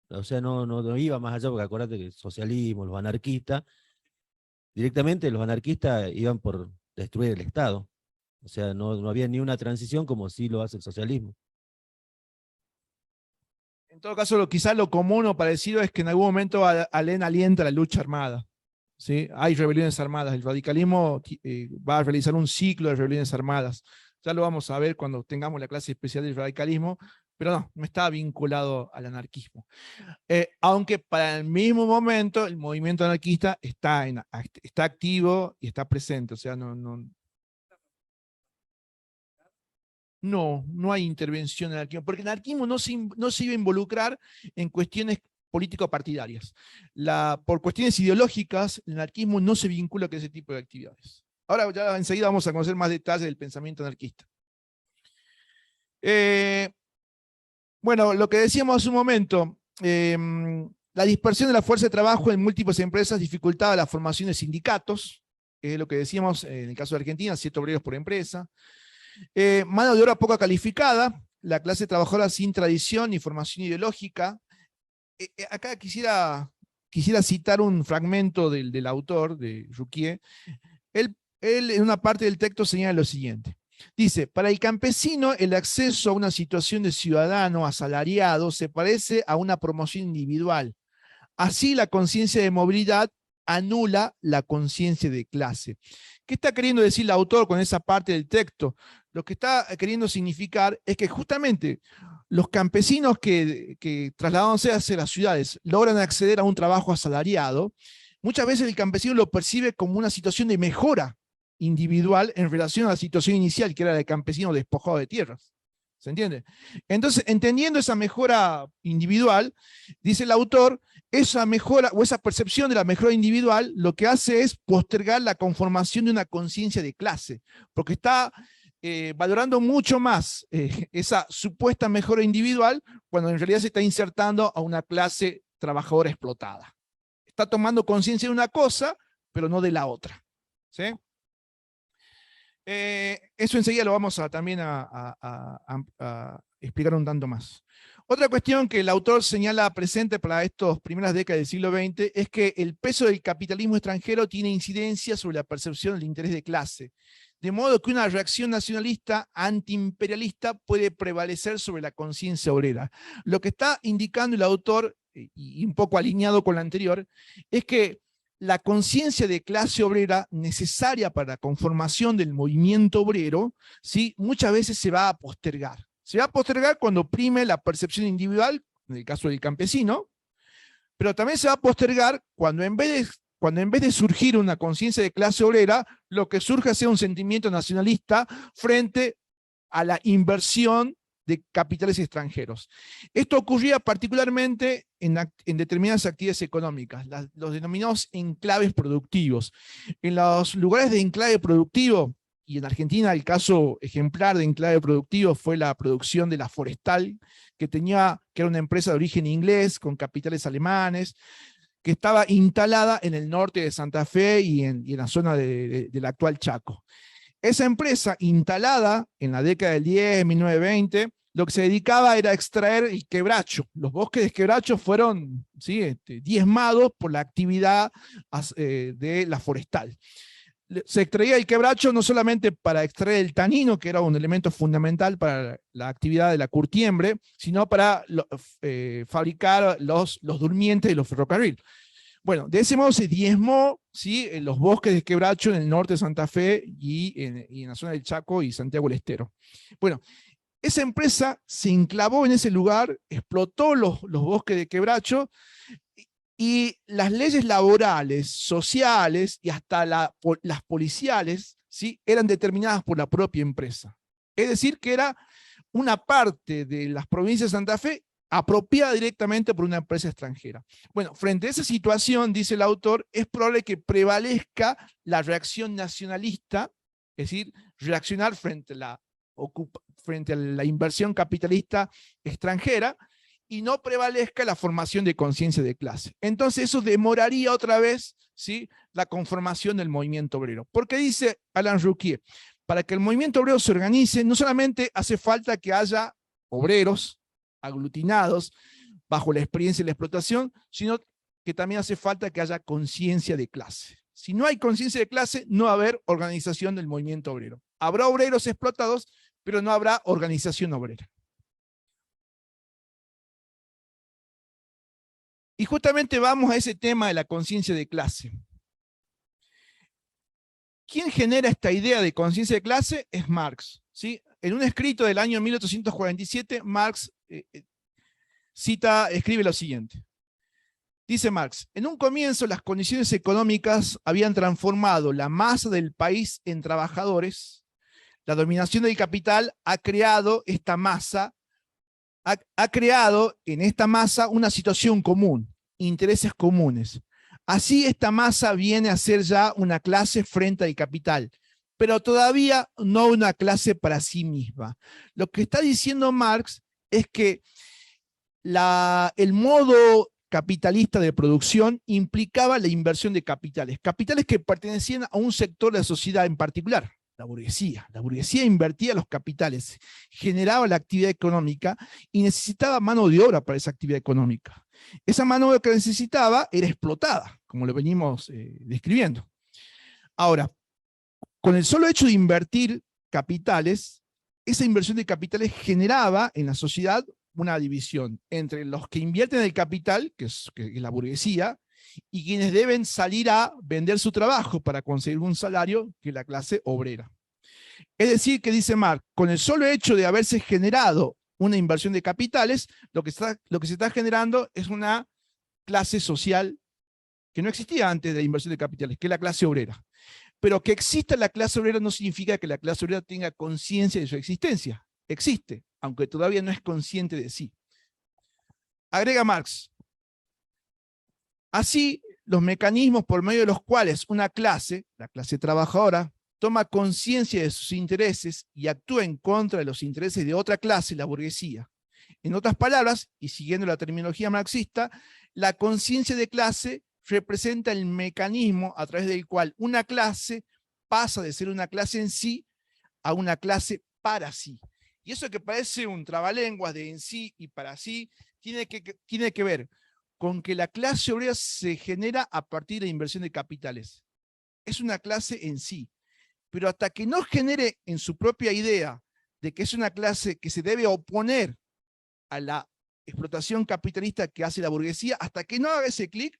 O sea, no iba más allá, porque acuérdate que el socialismo, los anarquistas, directamente los anarquistas iban por destruir el Estado. O sea, no había ni una transición como sí lo hace el socialismo. En todo caso, quizás lo común o parecido es que en algún momento Alem alienta la lucha armada. ¿Sí? Hay rebeliones armadas. El radicalismo va a realizar un ciclo de rebeliones armadas. Ya lo vamos a ver cuando tengamos la clase especial del radicalismo, pero no está vinculado al anarquismo. Aunque para el mismo momento el movimiento anarquista está activo y está presente. O sea, no hay intervención en el anarquismo, porque el anarquismo no se iba a involucrar en cuestiones político-partidarias. Por cuestiones ideológicas, el anarquismo no se vincula con ese tipo de actividades. Ahora ya enseguida vamos a conocer más detalles del pensamiento anarquista. Bueno, lo que decíamos hace un momento, la dispersión de la fuerza de trabajo en múltiples empresas dificultaba la formación de sindicatos, es lo que decíamos en el caso de Argentina, 7 obreros por empresa. Mano de obra poco calificada, la clase trabajadora sin tradición ni formación ideológica. Acá quisiera citar un fragmento del autor, de Ruquier. Él en una parte del texto señala lo siguiente. Dice, para el campesino el acceso a una situación de ciudadano asalariado se parece a una promoción individual. Así la conciencia de movilidad anula la conciencia de clase. ¿Qué está queriendo decir el autor con esa parte del texto? Lo que está queriendo significar es que justamente los campesinos que trasladándose hacia las ciudades logran acceder a un trabajo asalariado, muchas veces el campesino lo percibe como una situación de mejora individual en relación a la situación inicial, que era del campesino despojado de tierras. ¿Se entiende? Entonces, entendiendo esa mejora individual, dice el autor, esa mejora o esa percepción de la mejora individual lo que hace es postergar la conformación de una conciencia de clase, porque está valorando mucho más esa supuesta mejora individual cuando en realidad se está insertando a una clase trabajadora explotada. Está tomando conciencia de una cosa, pero no de la otra. ¿Sí? Eso enseguida lo vamos a también a explicar un tanto más. Otra cuestión que el autor señala presente para estas primeras décadas del siglo XX es que el peso del capitalismo extranjero tiene incidencia sobre la percepción del interés de clase, de modo que una reacción nacionalista antiimperialista puede prevalecer sobre la conciencia obrera. Lo que está indicando el autor, y un poco alineado con lo anterior, es que la conciencia de clase obrera necesaria para la conformación del movimiento obrero, ¿sí?, muchas veces se va a postergar. Se va a postergar cuando prime la percepción individual, en el caso del campesino, pero también se va a postergar cuando en vez de surgir una conciencia de clase obrera, lo que surge sea un sentimiento nacionalista frente a la inversión de capitales extranjeros. Esto ocurría particularmente en determinadas actividades económicas, los denominados enclaves productivos. En los lugares de enclave productivo, y en Argentina el caso ejemplar de enclave productivo fue la producción de la Forestal, que era una empresa de origen inglés con capitales alemanes, que estaba instalada en el norte de Santa Fe y en la zona del actual Chaco. Esa empresa, instalada en la década del 10, 1920, lo que se dedicaba era a extraer el quebracho. Los bosques de quebracho fueron, ¿sí?, diezmados por la actividad de la Forestal. Se extraía el quebracho no solamente para extraer el tanino, que era un elemento fundamental para la actividad de la curtiembre, sino para fabricar los durmientes de los ferrocarriles. Bueno, de ese modo se diezmó, ¿sí?, en los bosques de quebracho en el norte de Santa Fe y en la zona del Chaco y Santiago del Estero. Bueno, esa empresa se enclavó en ese lugar, explotó los bosques de quebracho, y las leyes laborales, sociales y hasta las policiales, ¿sí?, eran determinadas por la propia empresa. Es decir, que era una parte de las provincias de Santa Fe apropiada directamente por una empresa extranjera. Bueno, frente a esa situación, dice el autor, es probable que prevalezca la reacción nacionalista, es decir, reaccionar frente a la inversión capitalista extranjera, y no prevalezca la formación de conciencia de clase. Entonces eso demoraría otra vez, ¿sí?, la conformación del movimiento obrero. Porque dice Alain Ruquier, para que el movimiento obrero se organice, no solamente hace falta que haya obreros aglutinados bajo la experiencia y la explotación, sino que también hace falta que haya conciencia de clase. Si no hay conciencia de clase, no va a haber organización del movimiento obrero. Habrá obreros explotados, pero no habrá organización obrera. Y justamente vamos a ese tema de la conciencia de clase. ¿Quién genera esta idea de conciencia de clase? Es Marx, ¿sí? En un escrito del año 1847, Marx escribe lo siguiente. Dice Marx, en un comienzo las condiciones económicas habían transformado la masa del país en trabajadores. La dominación del capital ha creado en esta masa una situación común, intereses comunes. Así esta masa viene a ser ya una clase frente al capital, pero todavía no una clase para sí misma. Lo que está diciendo Marx es que el modo capitalista de producción implicaba la inversión de capitales, capitales que pertenecían a un sector de la sociedad en particular, la burguesía. La burguesía invertía los capitales, generaba la actividad económica y necesitaba mano de obra para esa actividad económica. Esa mano de obra que necesitaba era explotada, como lo venimos describiendo. Ahora, con el solo hecho de invertir capitales, esa inversión de capitales generaba en la sociedad una división entre los que invierten el capital, que es la burguesía, y quienes deben salir a vender su trabajo para conseguir un salario, que es la clase obrera. Es decir, que dice Marx, con el solo hecho de haberse generado una inversión de capitales, lo que se está generando es una clase social que no existía antes de la inversión de capitales, que es la clase obrera. Pero que exista la clase obrera no significa que la clase obrera tenga conciencia de su existencia. Existe, aunque todavía no es consciente de sí. Agrega Marx. Así, los mecanismos por medio de los cuales una clase, la clase trabajadora, toma conciencia de sus intereses y actúa en contra de los intereses de otra clase, la burguesía. En otras palabras, y siguiendo la terminología marxista, la conciencia de clase representa el mecanismo a través del cual una clase pasa de ser una clase en sí a una clase para sí. Y eso que parece un trabalenguas de en sí y para sí, tiene que ver con que la clase obrera se genera a partir de la inversión de capitales. Es una clase en sí, pero hasta que no genere en su propia idea de que es una clase que se debe oponer a la explotación capitalista que hace la burguesía, hasta que no haga ese clic,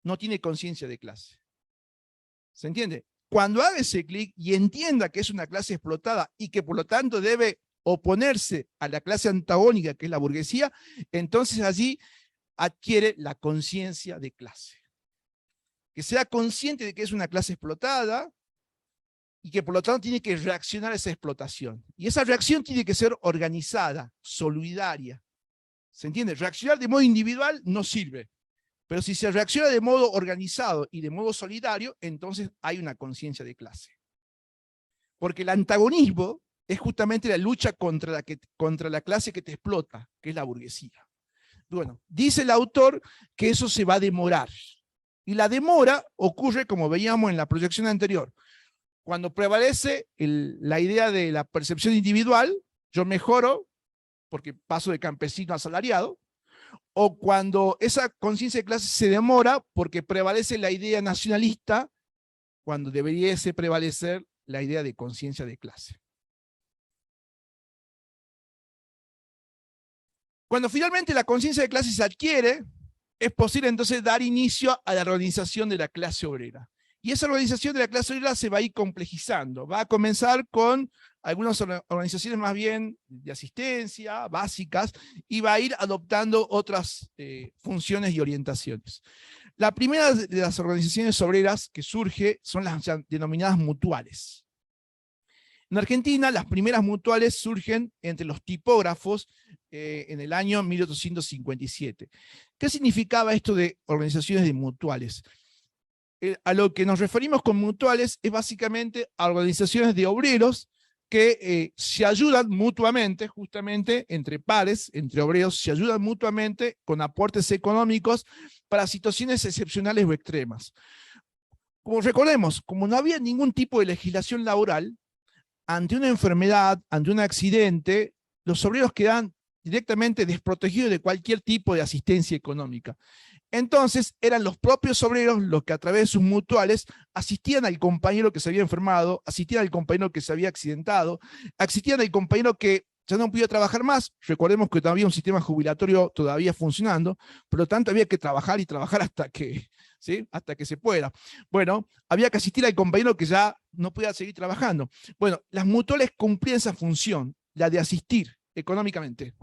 no tiene conciencia de clase. ¿Se entiende? Cuando haga ese clic y entienda que es una clase explotada y que por lo tanto debe oponerse a la clase antagónica que es la burguesía, entonces allí adquiere la conciencia de clase. Que sea consciente de que es una clase explotada y que por lo tanto tiene que reaccionar a esa explotación. Y esa reacción tiene que ser organizada, solidaria. ¿Se entiende? Reaccionar de modo individual no sirve. Pero si se reacciona de modo organizado y de modo solidario, entonces hay una conciencia de clase. Porque el antagonismo es justamente la lucha contra la clase que te explota, que es la burguesía. Bueno, dice el autor que eso se va a demorar. Y la demora ocurre, como veíamos en la proyección anterior, cuando prevalece la idea de la percepción individual, yo mejoro porque paso de campesino a asalariado, o cuando esa conciencia de clase se demora porque prevalece la idea nacionalista, cuando debería prevalecer la idea de conciencia de clase. Cuando finalmente la conciencia de clase se adquiere, es posible entonces dar inicio a la organización de la clase obrera. Y esa organización de la clase obrera se va a ir complejizando. Va a comenzar con algunas organizaciones más bien de asistencia, básicas, y va a ir adoptando otras funciones y orientaciones. La primera de las organizaciones obreras que surge son las denominadas mutuales. En Argentina, las primeras mutuales surgen entre los tipógrafos en el año 1857. ¿Qué significaba esto de organizaciones de mutuales? A lo que nos referimos con mutuales es básicamente a organizaciones de obreros que se ayudan mutuamente, justamente entre pares, entre obreros, se ayudan mutuamente con aportes económicos para situaciones excepcionales o extremas. Como recordemos, como no había ningún tipo de legislación laboral, ante una enfermedad, ante un accidente, los obreros quedan directamente desprotegidos de cualquier tipo de asistencia económica. Entonces eran los propios obreros los que a través de sus mutuales asistían al compañero que se había enfermado, asistían al compañero que se había accidentado, asistían al compañero que ya no podía trabajar más. Recordemos que todavía un sistema jubilatorio todavía funcionando, por lo tanto había que trabajar y trabajar hasta que, ¿sí? Hasta que se pueda. Bueno, había que asistir al compañero que ya no podía seguir trabajando. Bueno, las mutuales cumplían esa función, la de asistir económicamente.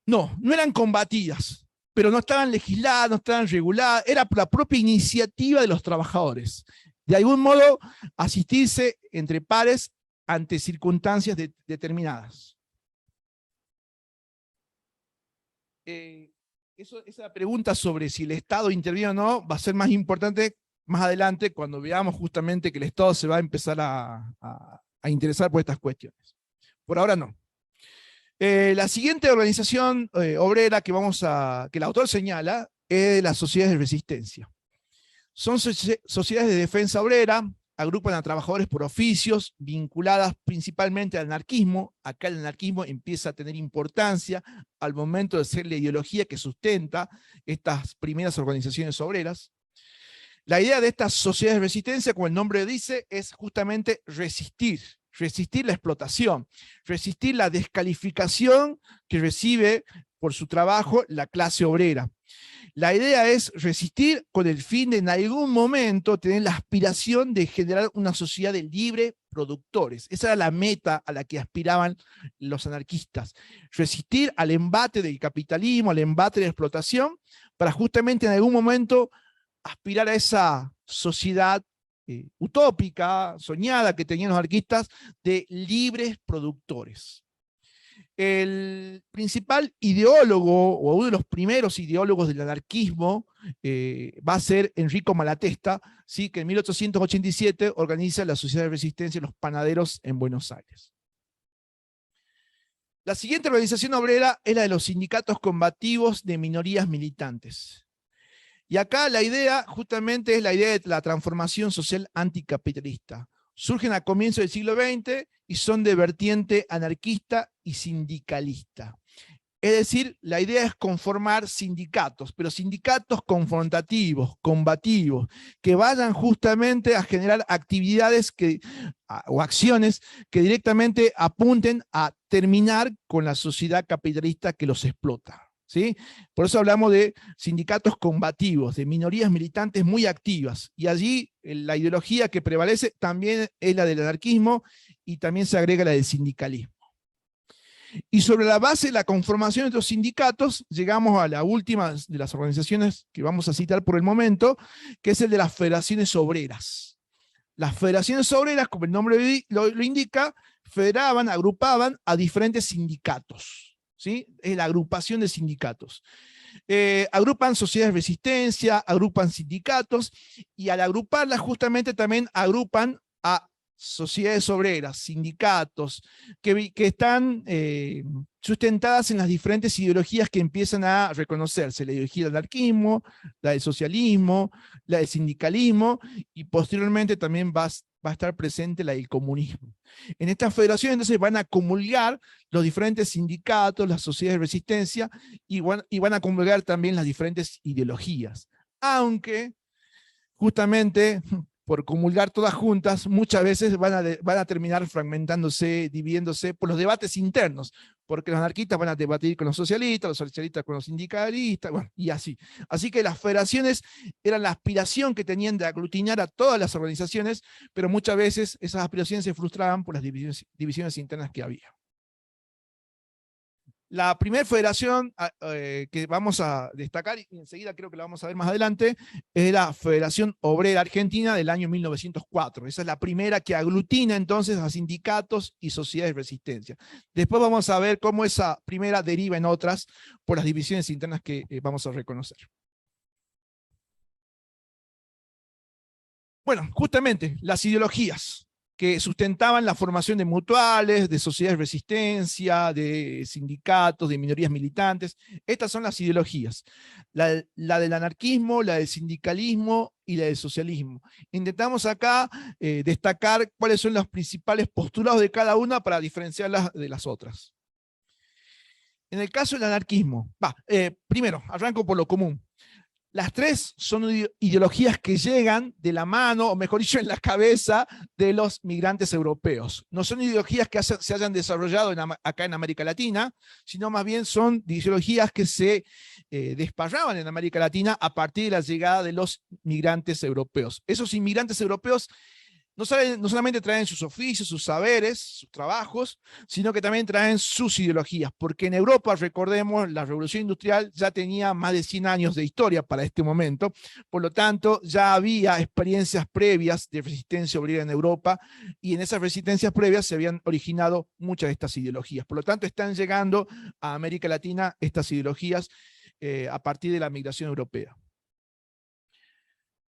No, no eran combatidas, pero no estaban legisladas, no estaban reguladas, era por la propia iniciativa de los trabajadores. De algún modo, asistirse entre pares ante circunstancias determinadas. Esa pregunta sobre si el Estado interviene o no va a ser más importante más adelante cuando veamos justamente que el Estado se va a empezar a interesar por estas cuestiones. Por ahora no. La siguiente organización obrera que que el autor señala es las sociedades de resistencia. Son sociedades de defensa obrera, agrupan a trabajadores por oficios, vinculadas principalmente al anarquismo. Acá el anarquismo empieza a tener importancia al momento de ser la ideología que sustenta estas primeras organizaciones obreras. La idea de estas sociedades de resistencia, como el nombre dice, es justamente resistir la explotación, resistir la descalificación que recibe por su trabajo la clase obrera. La idea es resistir con el fin de en algún momento tener la aspiración de generar una sociedad de libre productores. Esa era la meta a la que aspiraban los anarquistas. Resistir al embate del capitalismo, al embate de la explotación, para justamente en algún momento aspirar a esa sociedad utópica, soñada que tenían los anarquistas de libres productores. El principal ideólogo, o uno de los primeros ideólogos del anarquismo, va a ser Enrico Malatesta, ¿sí? Que en 1887 organiza la Sociedad de Resistencia de los Panaderos en Buenos Aires. La siguiente organización obrera es la de los sindicatos combativos de minorías militantes. Y acá la idea justamente es la idea de la transformación social anticapitalista. Surgen a comienzos del siglo XX y son de vertiente anarquista y sindicalista. Es decir, la idea es conformar sindicatos, pero sindicatos confrontativos, combativos, que vayan justamente a generar actividades o acciones que directamente apunten a terminar con la sociedad capitalista que los explota. ¿Sí? Por eso hablamos de sindicatos combativos, de minorías militantes muy activas, y allí la ideología que prevalece también es la del anarquismo y también se agrega la del sindicalismo. Y sobre la base de la conformación de estos sindicatos, llegamos a la última de las organizaciones que vamos a citar por el momento, que es el de las federaciones obreras. Las federaciones obreras, como el nombre lo indica, federaban, agrupaban a diferentes sindicatos. ¿Sí? Es la agrupación de sindicatos. Agrupan sociedades de resistencia, agrupan sindicatos, y al agruparlas justamente también agrupan a sociedades obreras, sindicatos, que están sustentadas en las diferentes ideologías que empiezan a reconocerse, la ideología del anarquismo, la del socialismo, la del sindicalismo, y posteriormente también va a estar presente la del comunismo. En estas federaciones entonces van a comulgar los diferentes sindicatos, las sociedades de resistencia, y van a comulgar también las diferentes ideologías. Aunque justamente por comulgar todas juntas, muchas veces van a terminar fragmentándose, dividiéndose por los debates internos, porque los anarquistas van a debatir con los socialistas con los sindicalistas, bueno, y así. Así que las federaciones eran la aspiración que tenían de aglutinar a todas las organizaciones, pero muchas veces esas aspiraciones se frustraban por las divisiones internas que había. La primera federación que vamos a destacar, y enseguida creo que la vamos a ver más adelante, es la Federación Obrera Argentina del año 1904. Esa es la primera que aglutina entonces a sindicatos y sociedades de resistencia. Después vamos a ver cómo esa primera deriva en otras por las divisiones internas que vamos a reconocer. Bueno, justamente las ideologías que sustentaban la formación de mutuales, de sociedades de resistencia, de sindicatos, de minorías militantes. Estas son las ideologías. La del anarquismo, la del sindicalismo y la del socialismo. Intentamos acá destacar cuáles son los principales postulados de cada una para diferenciarlas de las otras. En el caso del anarquismo, primero, arranco por lo común. Las tres son ideologías que llegan de la mano, o mejor dicho, en la cabeza de los migrantes europeos. No son ideologías que se hayan desarrollado acá en América Latina, sino más bien son ideologías que se desparraban en América Latina a partir de la llegada de los migrantes europeos. Esos inmigrantes europeos no solamente traen sus oficios, sus saberes, sus trabajos, sino que también traen sus ideologías, porque en Europa, recordemos, la revolución industrial ya tenía más de 100 años de historia para este momento, por lo tanto ya había experiencias previas de resistencia obrera en Europa, y en esas resistencias previas se habían originado muchas de estas ideologías. Por lo tanto, están llegando a América Latina estas ideologías a partir de la migración europea.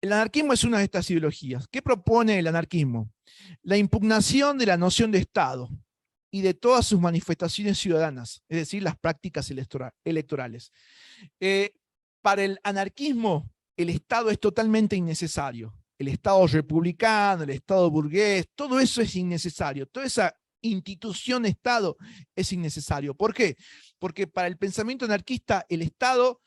El anarquismo es una de estas ideologías. ¿Qué propone el anarquismo? La impugnación de la noción de Estado. y de todas sus manifestaciones ciudadanas, es decir, las prácticas electorales. Para el anarquismo, el Estado es totalmente innecesario. El Estado republicano, el Estado burgués, todo eso es innecesario. Toda esa institución Estado es innecesario. ¿Por qué? Porque para el pensamiento anarquista, el Estado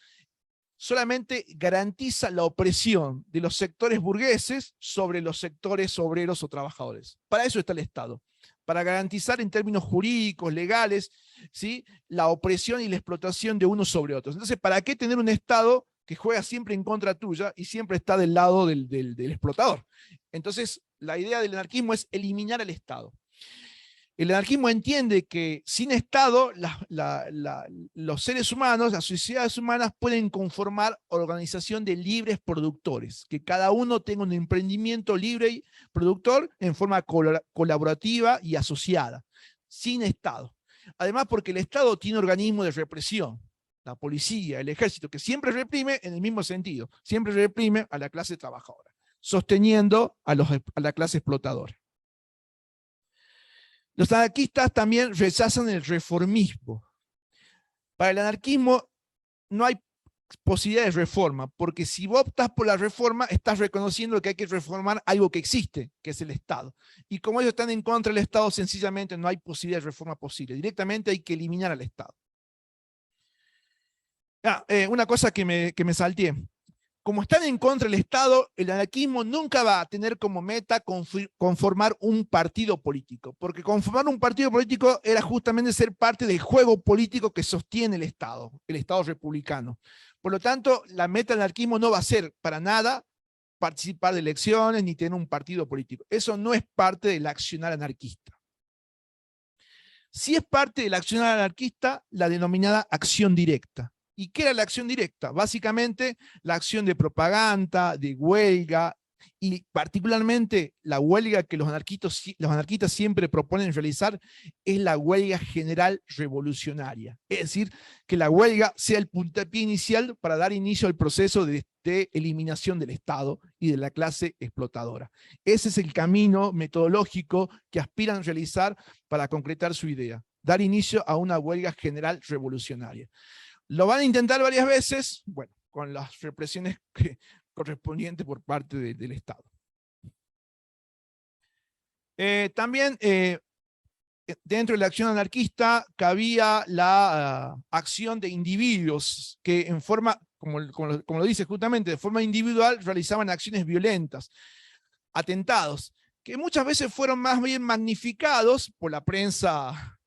solamente garantiza la opresión de los sectores burgueses sobre los sectores obreros o trabajadores. Para eso está el Estado, para garantizar en términos jurídicos, legales, ¿sí?, la opresión y la explotación de unos sobre otros. Entonces, ¿para qué tener un Estado que juega siempre en contra tuya y siempre está del lado del explotador? Entonces, la idea del anarquismo es eliminar al Estado. El anarquismo entiende que sin Estado los seres humanos, las sociedades humanas pueden conformar organización de libres productores, que cada uno tenga un emprendimiento libre y productor en forma colaborativa y asociada, sin Estado. Además, porque el Estado tiene organismos de represión, la policía, el ejército, que siempre reprime en el mismo sentido, siempre reprime a la clase trabajadora, sosteniendo a la clase explotadora. Los anarquistas también rechazan el reformismo. Para el anarquismo no hay posibilidad de reforma, porque si vos optás por la reforma, estás reconociendo que hay que reformar algo que existe, que es el Estado. Y como ellos están en contra del Estado, sencillamente no hay posibilidad de reforma posible. Directamente hay que eliminar al Estado. Una cosa que me salteé. Como están en contra del Estado, el anarquismo nunca va a tener como meta conformar un partido político, porque conformar un partido político era justamente ser parte del juego político que sostiene el Estado republicano. Por lo tanto, la meta del anarquismo no va a ser para nada participar de elecciones ni tener un partido político. Eso no es parte del accionar anarquista. Sí es parte del accionar anarquista la denominada acción directa. ¿Y qué era la acción directa? Básicamente la acción de propaganda, de huelga, y particularmente la huelga que los anarquistas siempre proponen realizar es la huelga general revolucionaria. Es decir, que la huelga sea el puntapié inicial para dar inicio al proceso de eliminación del Estado y de la clase explotadora. Ese es el camino metodológico que aspiran a realizar para concretar su idea, dar inicio a una huelga general revolucionaria. Lo van a intentar varias veces, bueno, con las represiones correspondientes por parte del Estado. También dentro de la acción anarquista cabía la acción de individuos que en forma, como lo dice justamente, de forma individual realizaban acciones violentas, atentados, que muchas veces fueron más bien magnificados por la prensa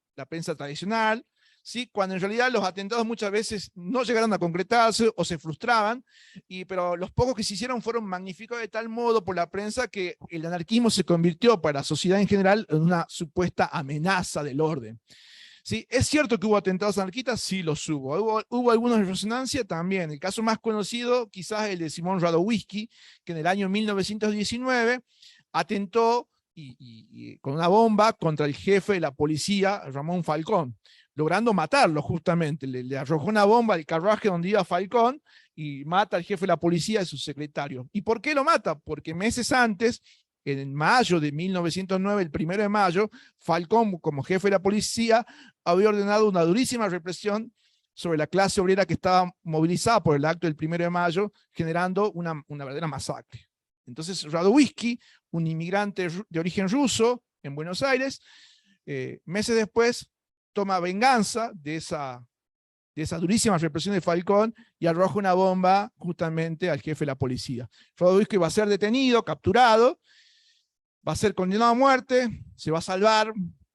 tradicional, ¿sí?, cuando en realidad los atentados muchas veces no llegaron a concretarse o se frustraban, pero los pocos que se hicieron fueron magnificados de tal modo por la prensa que el anarquismo se convirtió para la sociedad en general en una supuesta amenaza del orden. ¿Sí? ¿Es cierto que hubo atentados anarquistas? Sí, los hubo. ¿Hubo algunos de resonancia? También. El caso más conocido quizás el de Simón Radowiski, que en el año 1919 atentó con una bomba contra el jefe de la policía, Ramón Falcón, logrando matarlo justamente. Le arrojó una bomba al carruaje donde iba Falcón y mata al jefe de la policía y su secretario. ¿Y por qué lo mata? Porque meses antes, en mayo de 1909, el 1 de mayo, Falcón, como jefe de la policía, había ordenado una durísima represión sobre la clase obrera que estaba movilizada por el acto del 1 de mayo, generando una verdadera masacre. Entonces Radowiski, un inmigrante de origen ruso en Buenos Aires, meses después toma venganza de esa durísima represión de Falcón y arroja una bomba justamente al jefe de la policía. Radowiski va a ser detenido, capturado, va a ser condenado a muerte, se va a salvar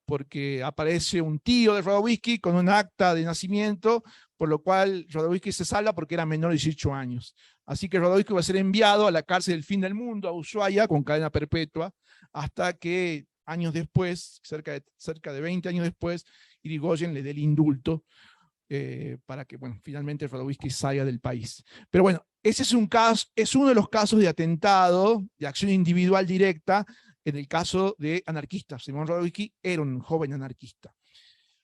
porque aparece un tío de Radowiski con un acta de nacimiento, por lo cual Radowiski se salva porque era menor de 18 años. Así que Radowiski va a ser enviado a la cárcel del fin del mundo, a Ushuaia, con cadena perpetua, hasta que años después, cerca de 20 años después, Irigoyen le dé el indulto para que, bueno, finalmente Radowiski salga del país. Pero bueno, ese es uno de los casos de atentado, de acción individual directa, en el caso de anarquistas. Simón Radowiski era un joven anarquista.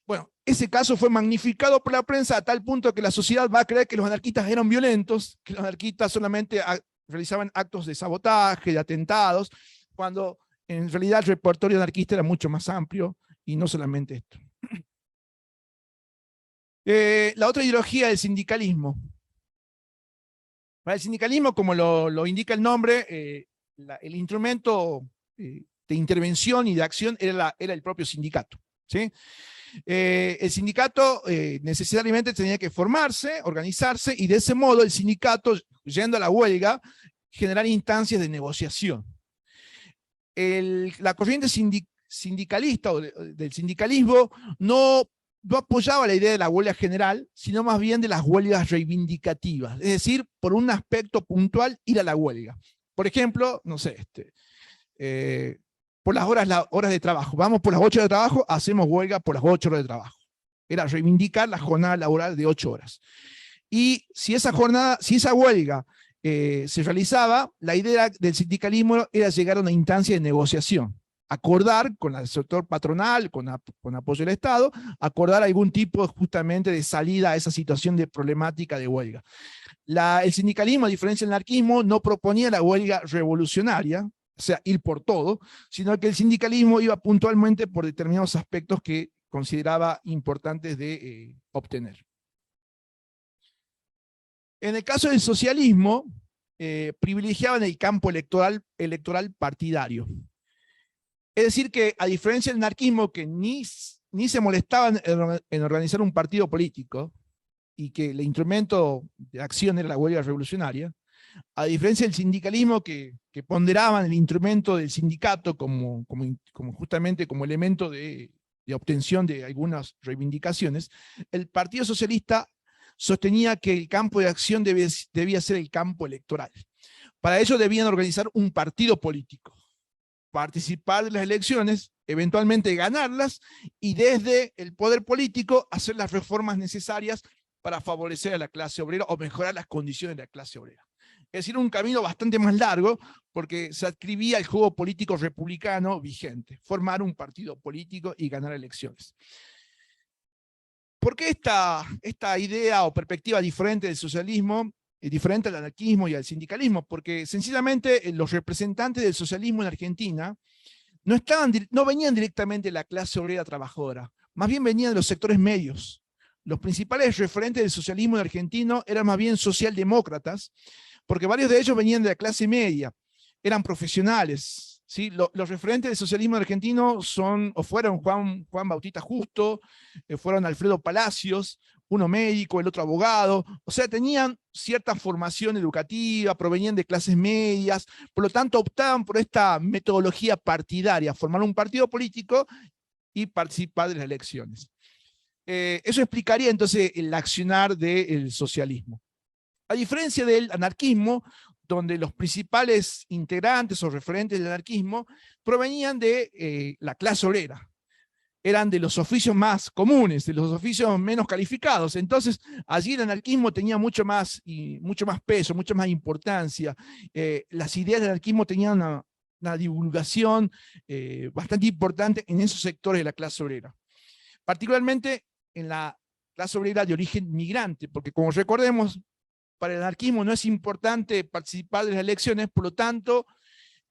Bueno, ese caso fue magnificado por la prensa a tal punto que la sociedad va a creer que los anarquistas eran violentos, que los anarquistas solamente realizaban actos de sabotaje, de atentados, cuando en realidad el repertorio anarquista era mucho más amplio Y no solamente esto. La otra ideología del sindicalismo. Para el sindicalismo, como lo indica el nombre, el instrumento de intervención y de acción era el propio sindicato, ¿sí? El sindicato necesariamente tenía que formarse, organizarse, y de ese modo el sindicato, yendo a la huelga, generar instancias de negociación. La corriente sindicalista o del sindicalismo no apoyaba la idea de la huelga general, sino más bien de las huelgas reivindicativas, es decir, por un aspecto puntual ir a la huelga. Por ejemplo, no sé, por las horas de trabajo. Vamos por las 8 horas de trabajo, hacemos huelga por las 8 horas de trabajo. Era reivindicar la jornada laboral de 8 horas. Y si esa huelga se realizaba, la idea del sindicalismo era llegar a una instancia de negociación, acordar con el sector patronal, con apoyo del Estado, acordar algún tipo justamente de salida a esa situación de problemática de huelga. El sindicalismo, a diferencia del anarquismo, no proponía la huelga revolucionaria, o sea, ir por todo, sino que el sindicalismo iba puntualmente por determinados aspectos que consideraba importantes de obtener. En el caso del socialismo, privilegiaban el campo electoral partidario. Es decir que, a diferencia del anarquismo, que ni se molestaban en organizar un partido político, y que el instrumento de acción era la huelga revolucionaria, a diferencia del sindicalismo que ponderaban el instrumento del sindicato justamente como elemento de obtención de algunas reivindicaciones, el Partido Socialista sostenía que el campo de acción debía ser el campo electoral. Para ello debían organizar un partido político, participar de las elecciones, eventualmente ganarlas, y desde el poder político hacer las reformas necesarias para favorecer a la clase obrera o mejorar las condiciones de la clase obrera. Es decir, un camino bastante más largo, porque se adscribía al juego político republicano vigente, formar un partido político y ganar elecciones. ¿Por qué esta idea o perspectiva diferente del socialismo, diferente al anarquismo y al sindicalismo? Porque sencillamente los representantes del socialismo en Argentina no venían directamente de la clase obrera trabajadora, más bien venían de los sectores medios. Los principales referentes del socialismo argentino eran más bien socialdemócratas, porque varios de ellos venían de la clase media, eran profesionales, ¿sí? Los referentes del socialismo argentino fueron Juan Bautista Justo, fueron Alfredo Palacios, uno médico, el otro abogado, o sea, tenían cierta formación educativa, provenían de clases medias, por lo tanto optaban por esta metodología partidaria, formar un partido político y participar de las elecciones. Eso explicaría entonces el accionar del socialismo. A diferencia del anarquismo, donde los principales integrantes o referentes del anarquismo provenían de la clase obrera, eran de los oficios más comunes, de los oficios menos calificados. Entonces, allí el anarquismo tenía mucho más peso, mucha más importancia. Las ideas del anarquismo tenían una divulgación bastante importante en esos sectores de la clase obrera. Particularmente en la clase obrera de origen migrante, porque como recordemos, para el anarquismo no es importante participar de las elecciones, por lo tanto,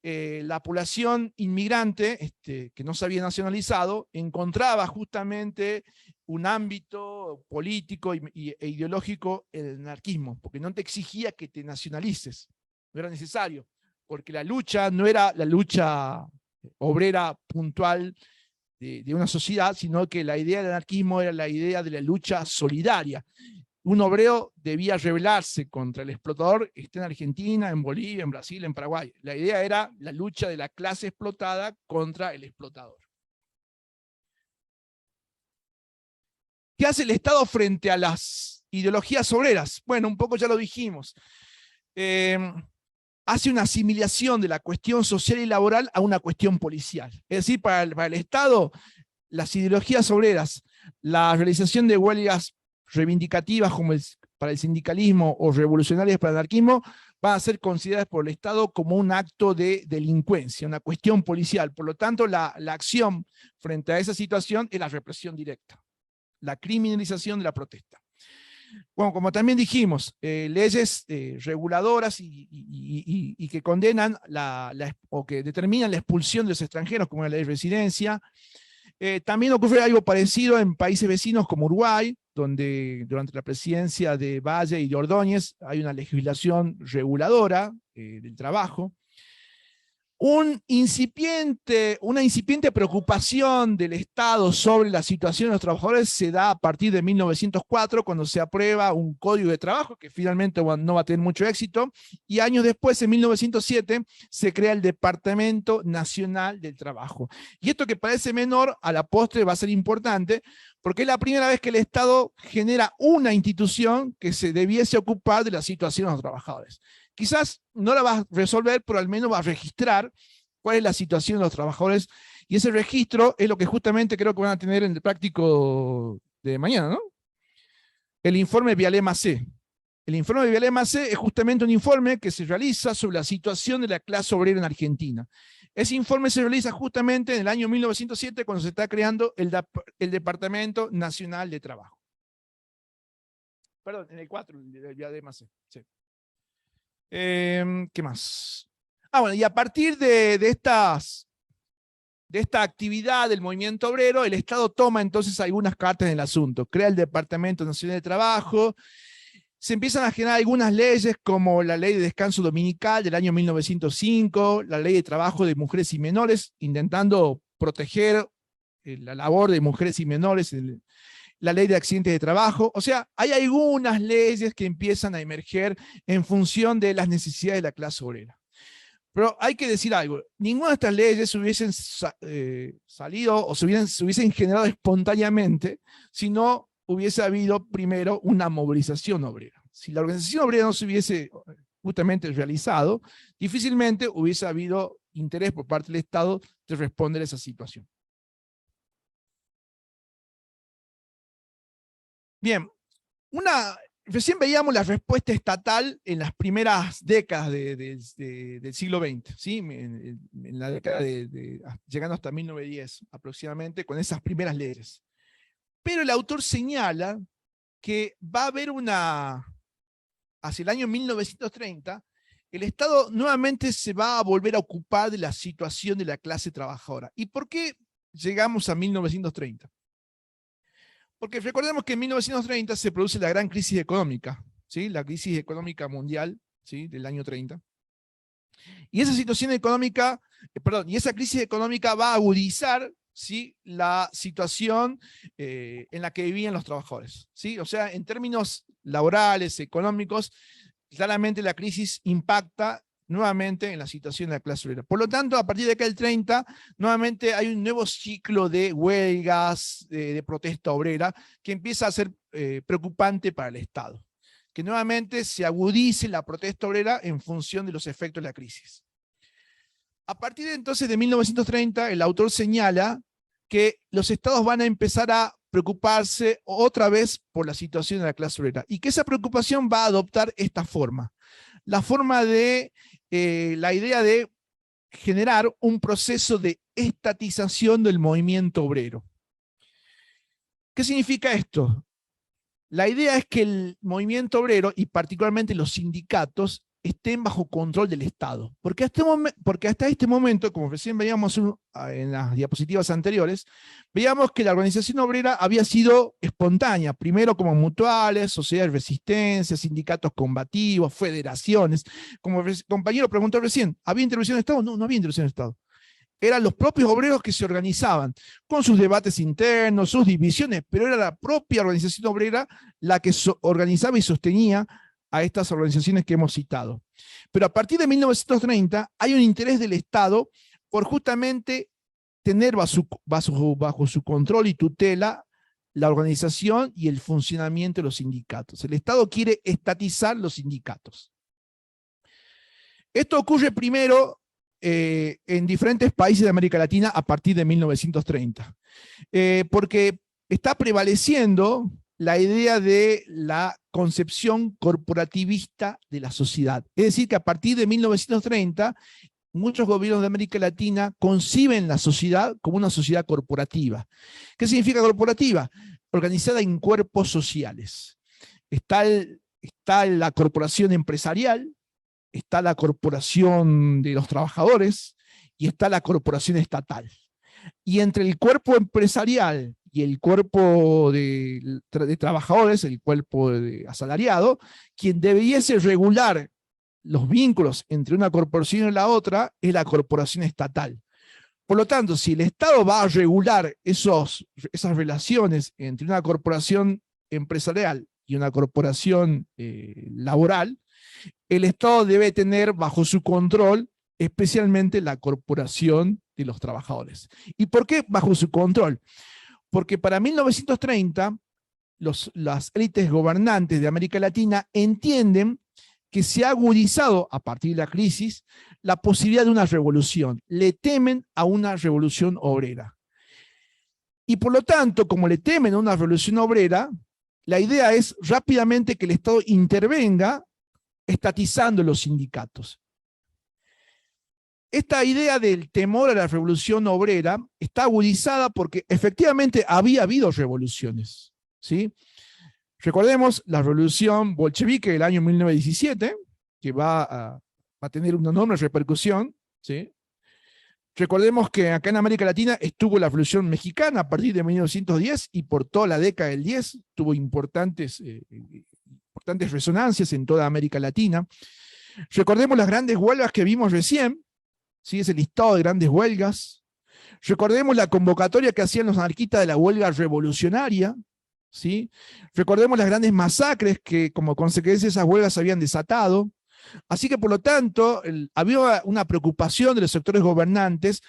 la población inmigrante, que no se había nacionalizado, encontraba justamente un ámbito político e ideológico en el anarquismo, porque no te exigía que te nacionalices, no era necesario, porque la lucha no era la lucha obrera puntual de una sociedad, sino que la idea del anarquismo era la idea de la lucha solidaria. Un obrero debía rebelarse contra el explotador, esté en Argentina, en Bolivia, en Brasil, en Paraguay. La idea era la lucha de la clase explotada contra el explotador. ¿Qué hace el Estado frente a las ideologías obreras? Bueno, un poco ya lo dijimos. Hace una asimilación de la cuestión social y laboral a una cuestión policial. Es decir, para el Estado, las ideologías obreras, la realización de huelgas reivindicativas como para el sindicalismo o revolucionarias para el anarquismo van a ser consideradas por el Estado como un acto de delincuencia, una cuestión policial. Por lo tanto, la acción frente a esa situación es la represión directa, la criminalización de la protesta. Bueno, como también dijimos, leyes reguladoras y que condenan o que determinan la expulsión de los extranjeros, como la ley de residencia, También ocurre algo parecido en países vecinos como Uruguay, donde durante la presidencia de Valle y de Ordóñez hay una legislación reguladora del trabajo. Una incipiente preocupación del Estado sobre la situación de los trabajadores se da a partir de 1904, cuando se aprueba un código de trabajo que finalmente no va a tener mucho éxito, y años después, en 1907, se crea el Departamento Nacional del Trabajo. Y esto, que parece menor, a la postre va a ser importante, porque es la primera vez que el Estado genera una institución que se debiese ocupar de la situación de los trabajadores. Quizás no la va a resolver, pero al menos va a registrar cuál es la situación de los trabajadores, y ese registro es lo que justamente creo que van a tener en el práctico de mañana, ¿no? El informe Vialema-C. El informe Vialema-C es justamente un informe que se realiza sobre la situación de la clase obrera en Argentina. Ese informe se realiza justamente en el año 1907, cuando se está creando el Departamento Nacional de Trabajo. Perdón, en el 4, el Vialema-C. Sí. ¿Qué más? Bueno, y a partir de esta actividad del movimiento obrero, el Estado toma entonces algunas cartas en el asunto. Crea el Departamento Nacional de Trabajo, se empiezan a generar algunas leyes, como la Ley de Descanso Dominical del año 1905, la Ley de Trabajo de Mujeres y Menores, intentando proteger la labor de mujeres y menores, la Ley de Accidentes de Trabajo. O sea, hay algunas leyes que empiezan a emerger en función de las necesidades de la clase obrera. Pero hay que decir algo: ninguna de estas leyes hubiesen salido o se hubiesen generado espontáneamente si no hubiese habido primero una movilización obrera. Si la organización obrera no se hubiese justamente realizado, difícilmente hubiese habido interés por parte del Estado de responder a esa situación. Bien, recién veíamos la respuesta estatal en las primeras décadas del siglo XX, ¿sí? En la década llegando hasta 1910 aproximadamente, con esas primeras leyes. Pero el autor señala que va a haber hacia el año 1930, el Estado nuevamente se va a volver a ocupar de la situación de la clase trabajadora. ¿Y por qué llegamos a 1930? Porque recordemos que en 1930 se produce la gran crisis económica, ¿sí? La crisis económica mundial, ¿sí? Del año 30. Y esa situación económica, y esa crisis económica va a agudizar, ¿sí? La situación en la que vivían los trabajadores, ¿sí? O sea, en términos laborales, económicos, claramente la crisis impacta nuevamente en la situación de la clase obrera. Por lo tanto, a partir de acá del 30, nuevamente hay un nuevo ciclo de huelgas, de protesta obrera, que empieza a ser preocupante para el Estado. Que nuevamente se agudice la protesta obrera en función de los efectos de la crisis. A partir de entonces, de 1930, el autor señala que los estados van a empezar a preocuparse otra vez por la situación de la clase obrera, y que esa preocupación va a adoptar esta forma. La forma de la idea de generar un proceso de estatización del movimiento obrero. ¿Qué significa esto? La idea es que el movimiento obrero, y particularmente los sindicatos, estén bajo control del Estado. Porque hasta este momento, como recién veíamos en las diapositivas anteriores, veíamos que la organización obrera había sido espontánea, primero como mutuales, sociedades de resistencia, sindicatos combativos, federaciones. Como el compañero preguntó recién, ¿había intervención del Estado? No, no había intervención del Estado. Eran los propios obreros que se organizaban, con sus debates internos, sus divisiones, pero era la propia organización obrera la que organizaba y sostenía a estas organizaciones que hemos citado. Pero a partir de 1930 hay un interés del Estado por justamente tener bajo su control y tutela la organización y el funcionamiento de los sindicatos. El Estado quiere estatizar los sindicatos. Esto ocurre primero en diferentes países de América Latina a partir de 1930, porque está prevaleciendo la idea de la concepción corporativista de la sociedad. Es decir, que a partir de 1930, muchos gobiernos de América Latina conciben la sociedad como una sociedad corporativa. ¿Qué significa corporativa? Organizada en cuerpos sociales. Está la corporación empresarial, está la corporación de los trabajadores y está la corporación estatal. y entre el cuerpo empresarial y el cuerpo de trabajadores, el cuerpo de asalariado, quien debiese regular los vínculos entre una corporación y la otra es la corporación estatal. Por lo tanto, si el Estado va a regular esas relaciones entre una corporación empresarial y una corporación laboral, el Estado debe tener bajo su control especialmente la corporación de los trabajadores. ¿Y por qué bajo su control? Porque para 1930 las élites gobernantes de América Latina entienden que se ha agudizado a partir de la crisis la posibilidad de una revolución. Le temen a una revolución obrera. Y por lo tanto, como le temen a una revolución obrera, la idea es rápidamente que el Estado intervenga estatizando los sindicatos. Esta idea del temor a la revolución obrera está agudizada porque efectivamente había habido revoluciones, ¿sí? Recordemos la revolución bolchevique del año 1917, que va a tener una enorme repercusión, ¿sí? Recordemos que acá en América Latina estuvo la revolución mexicana a partir de 1910 y por toda la década del 10 tuvo importantes resonancias en toda América Latina. Recordemos las grandes huelgas que vimos recién, ¿sí? Ese listado de grandes huelgas. Recordemos la convocatoria que hacían los anarquistas de la huelga revolucionaria, ¿sí? Recordemos las grandes masacres que como consecuencia de esas huelgas se habían desatado. Así que por lo tanto había una preocupación de los sectores gobernantes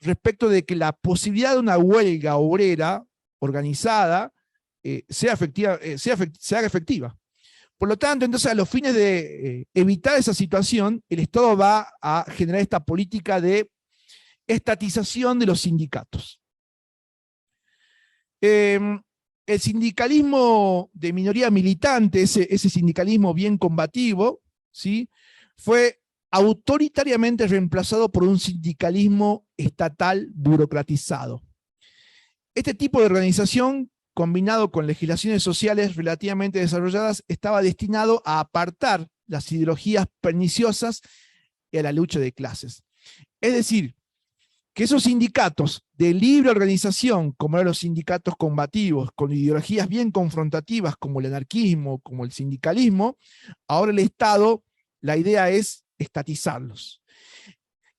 respecto de que la posibilidad de una huelga obrera organizada se haga efectiva. Por lo tanto, entonces, a los fines de evitar esa situación, el Estado va a generar esta política de estatización de los sindicatos. El sindicalismo de minoría militante, ese sindicalismo bien combativo, ¿sí?, fue autoritariamente reemplazado por un sindicalismo estatal burocratizado. Este tipo de organización, combinado con legislaciones sociales relativamente desarrolladas, estaba destinado a apartar las ideologías perniciosas y a la lucha de clases. Es decir, que esos sindicatos de libre organización, como eran los sindicatos combativos, con ideologías bien confrontativas como el anarquismo, como el sindicalismo, ahora el Estado, la idea es estatizarlos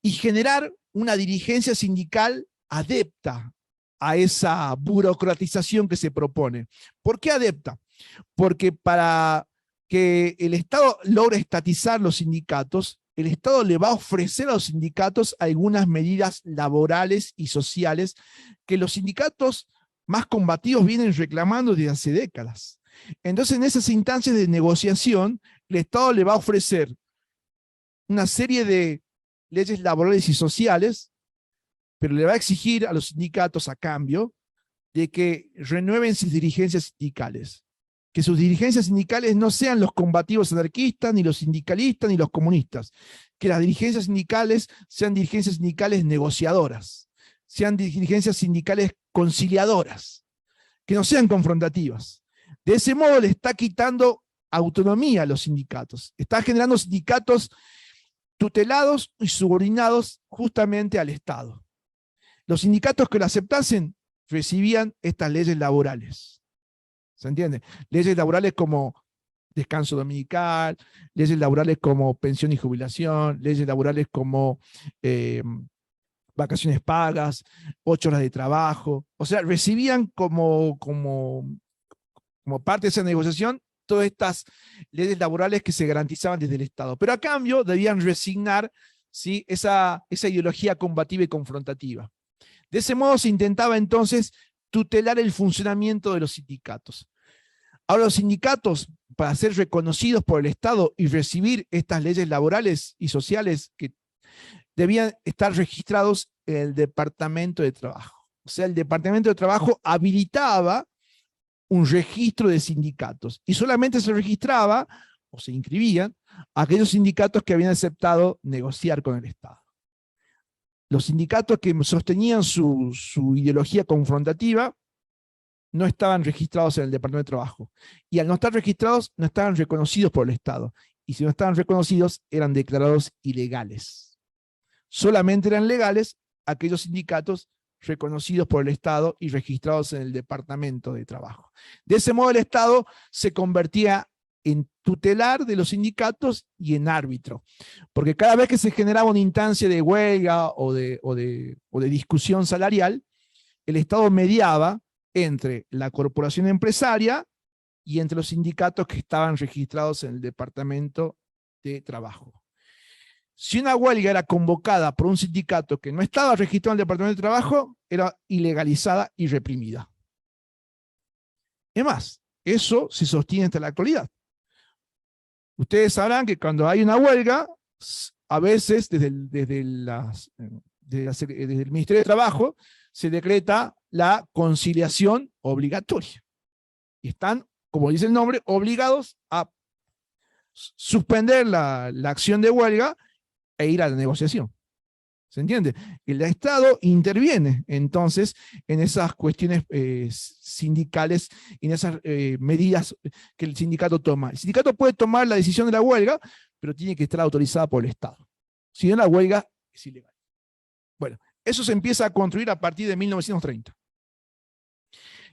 y generar una dirigencia sindical adepta a esa burocratización que se propone. ¿Por qué adepta? Porque para que el Estado logre estatizar los sindicatos, el Estado le va a ofrecer a los sindicatos algunas medidas laborales y sociales que los sindicatos más combativos vienen reclamando desde hace décadas. Entonces, en esas instancias de negociación, el Estado le va a ofrecer una serie de leyes laborales y sociales, pero le va a exigir a los sindicatos a cambio de que renueven sus dirigencias sindicales. Que sus dirigencias sindicales no sean los combativos anarquistas, ni los sindicalistas, ni los comunistas. Que las dirigencias sindicales sean dirigencias sindicales negociadoras, sean dirigencias sindicales conciliadoras, que no sean confrontativas. De ese modo le está quitando autonomía a los sindicatos. Está generando sindicatos tutelados y subordinados justamente al Estado. Los sindicatos que lo aceptasen recibían estas leyes laborales. ¿Se entiende? Leyes laborales como descanso dominical, leyes laborales como pensión y jubilación, leyes laborales como vacaciones pagas, 8 horas de trabajo. O sea, recibían como parte de esa negociación todas estas leyes laborales que se garantizaban desde el Estado. Pero a cambio debían resignar, ¿sí?, esa ideología combativa y confrontativa. De ese modo se intentaba entonces tutelar el funcionamiento de los sindicatos. Ahora los sindicatos, para ser reconocidos por el Estado y recibir estas leyes laborales y sociales, que debían estar registrados en el Departamento de Trabajo. O sea, el Departamento de Trabajo habilitaba un registro de sindicatos y solamente se registraba o se inscribían aquellos sindicatos que habían aceptado negociar con el Estado. Los sindicatos que sostenían su ideología confrontativa no estaban registrados en el Departamento de Trabajo. Y al no estar registrados, no estaban reconocidos por el Estado. Y si no estaban reconocidos, eran declarados ilegales. Solamente eran legales aquellos sindicatos reconocidos por el Estado y registrados en el Departamento de Trabajo. De ese modo el Estado se convertía en tutelar de los sindicatos y en árbitro, porque cada vez que se generaba una instancia de huelga o de discusión salarial, el Estado mediaba entre la corporación empresaria y entre los sindicatos que estaban registrados en el Departamento de Trabajo. Si una huelga era convocada por un sindicato que no estaba registrado en el Departamento de Trabajo, era ilegalizada y reprimida. Es más, eso se sostiene hasta la actualidad. Ustedes sabrán que cuando hay una huelga, a veces desde el Ministerio de Trabajo se decreta la conciliación obligatoria. Y están, como dice el nombre, obligados a suspender la acción de huelga e ir a la negociación. ¿Se entiende? El Estado interviene entonces en esas cuestiones sindicales, en esas medidas que el sindicato toma. El sindicato puede tomar la decisión de la huelga, pero tiene que estar autorizada por el Estado. Si no, la huelga es ilegal. Bueno, eso se empieza a construir a partir de 1930.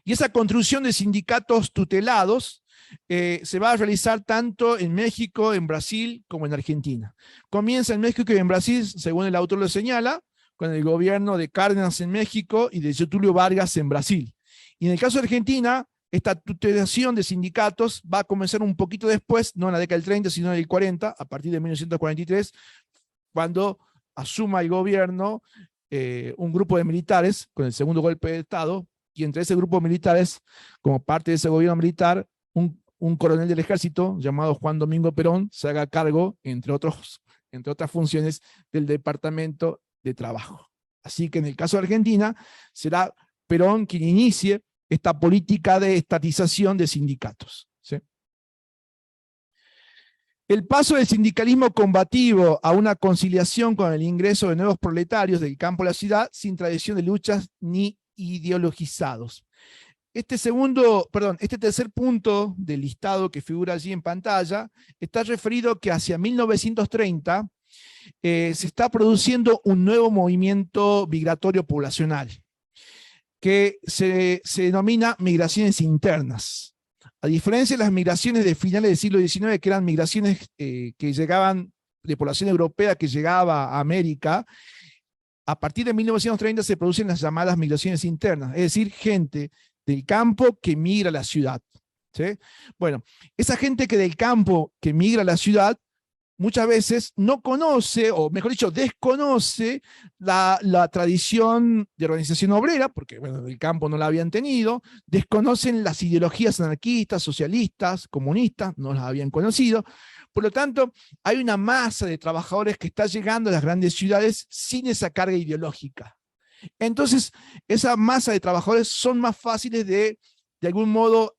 Y esa construcción de sindicatos tutelados se va a realizar tanto en México, en Brasil, como en Argentina. Comienza en México y en Brasil, según el autor lo señala, con el gobierno de Cárdenas en México y de Getúlio Vargas en Brasil. Y en el caso de Argentina, esta tutelación de sindicatos va a comenzar un poquito después, no en la década del 30, sino en el 40, a partir de 1943, cuando asuma el gobierno un grupo de militares con el segundo golpe de Estado, y entre ese grupo de militares, como parte de ese gobierno militar, un coronel del ejército llamado Juan Domingo Perón se haga cargo, entre otras funciones, del Departamento de Trabajo. Así que en el caso de Argentina, será Perón quien inicie esta política de estatización de sindicatos. ¿Sí? El paso del sindicalismo combativo a una conciliación con el ingreso de nuevos proletarios del campo a la ciudad, sin tradición de luchas ni ideologizados. Este tercer punto del listado que figura allí en pantalla está referido que hacia 1930 se está produciendo un nuevo movimiento migratorio poblacional que se denomina migraciones internas. A diferencia de las migraciones de finales del siglo XIX, que eran migraciones que llegaban de población europea que llegaba a América, a partir de 1930 se producen las llamadas migraciones internas, es decir, gente del campo que migra a la ciudad. ¿Sí? Bueno, esa gente que del campo que migra a la ciudad muchas veces no conoce, o mejor dicho, desconoce la tradición de organización obrera, porque bueno, del campo no la habían tenido, desconocen las ideologías anarquistas, socialistas, comunistas, no las habían conocido. Por lo tanto, hay una masa de trabajadores que está llegando a las grandes ciudades sin esa carga ideológica. Entonces, esa masa de trabajadores son más fáciles de algún modo,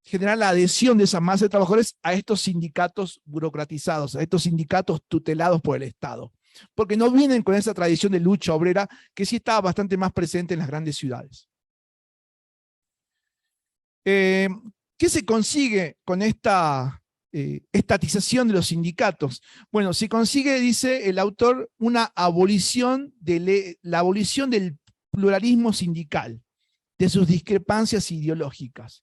generar la adhesión de esa masa de trabajadores a estos sindicatos burocratizados, a estos sindicatos tutelados por el Estado, porque no vienen con esa tradición de lucha obrera que sí estaba bastante más presente en las grandes ciudades. ¿Qué se consigue con esta estatización de los sindicatos? Bueno, se consigue, dice el autor, una abolición la abolición del pluralismo sindical, de sus discrepancias ideológicas.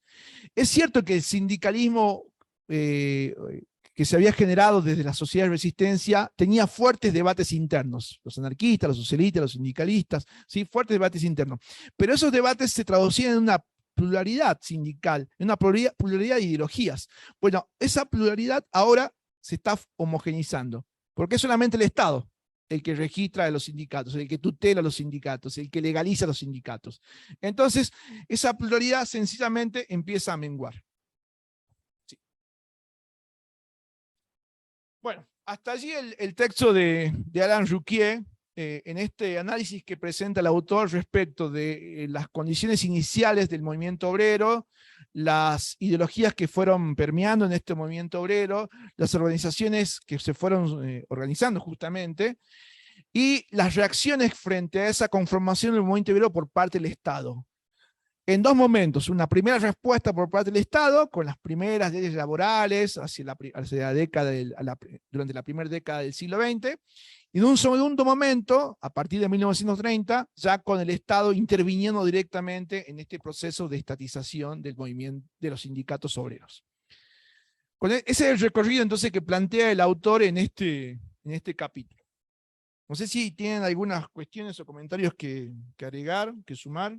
Es cierto que el sindicalismo que se había generado desde la sociedad de resistencia tenía fuertes debates internos, los anarquistas, los socialistas, los sindicalistas, ¿sí? Fuertes debates internos, pero esos debates se traducían en una pluralidad sindical, en una pluralidad de ideologías. Bueno, esa pluralidad ahora se está homogeneizando, porque es solamente el Estado el que registra a los sindicatos, el que tutela a los sindicatos, el que legaliza a los sindicatos. Entonces, esa pluralidad sencillamente empieza a menguar. Sí. Bueno, hasta allí el texto de Alain Rouquier, en este análisis que presenta el autor respecto de las condiciones iniciales del movimiento obrero, las ideologías que fueron permeando en este movimiento obrero, las organizaciones que se fueron organizando justamente, y las reacciones frente a esa conformación del movimiento obrero por parte del Estado. En dos momentos: una primera respuesta por parte del Estado, con las primeras leyes laborales hacia la década durante la primera década del siglo XX, Y en un segundo momento, a partir de 1930, ya con el Estado interviniendo directamente en este proceso de estatización del movimiento de los sindicatos obreros. Ese es el recorrido entonces que plantea el autor en este capítulo. No sé si tienen algunas cuestiones o comentarios que agregar, que sumar.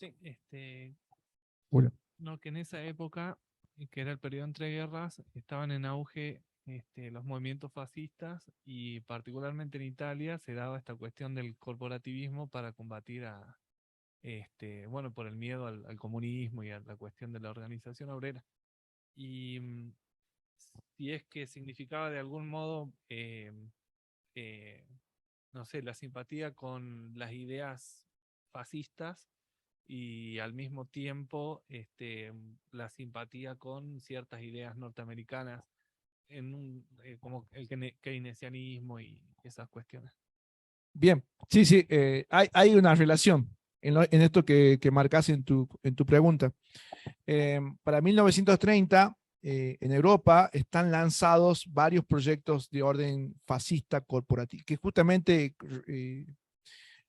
Sí, Bueno. no, que en esa época, que era el periodo entre guerras, estaban en auge los movimientos fascistas y particularmente en Italia se daba esta cuestión del corporativismo para combatir bueno, por el miedo al comunismo y a la cuestión de la organización obrera. Y si es que significaba de algún modo, no sé, la simpatía con las ideas fascistas y al mismo tiempo la simpatía con ciertas ideas norteamericanas como el keynesianismo y esas cuestiones. Bien, sí, sí, hay una relación en esto que marcas en tu pregunta. Para 1930, en Europa están lanzados varios proyectos de orden fascista corporativo, que justamente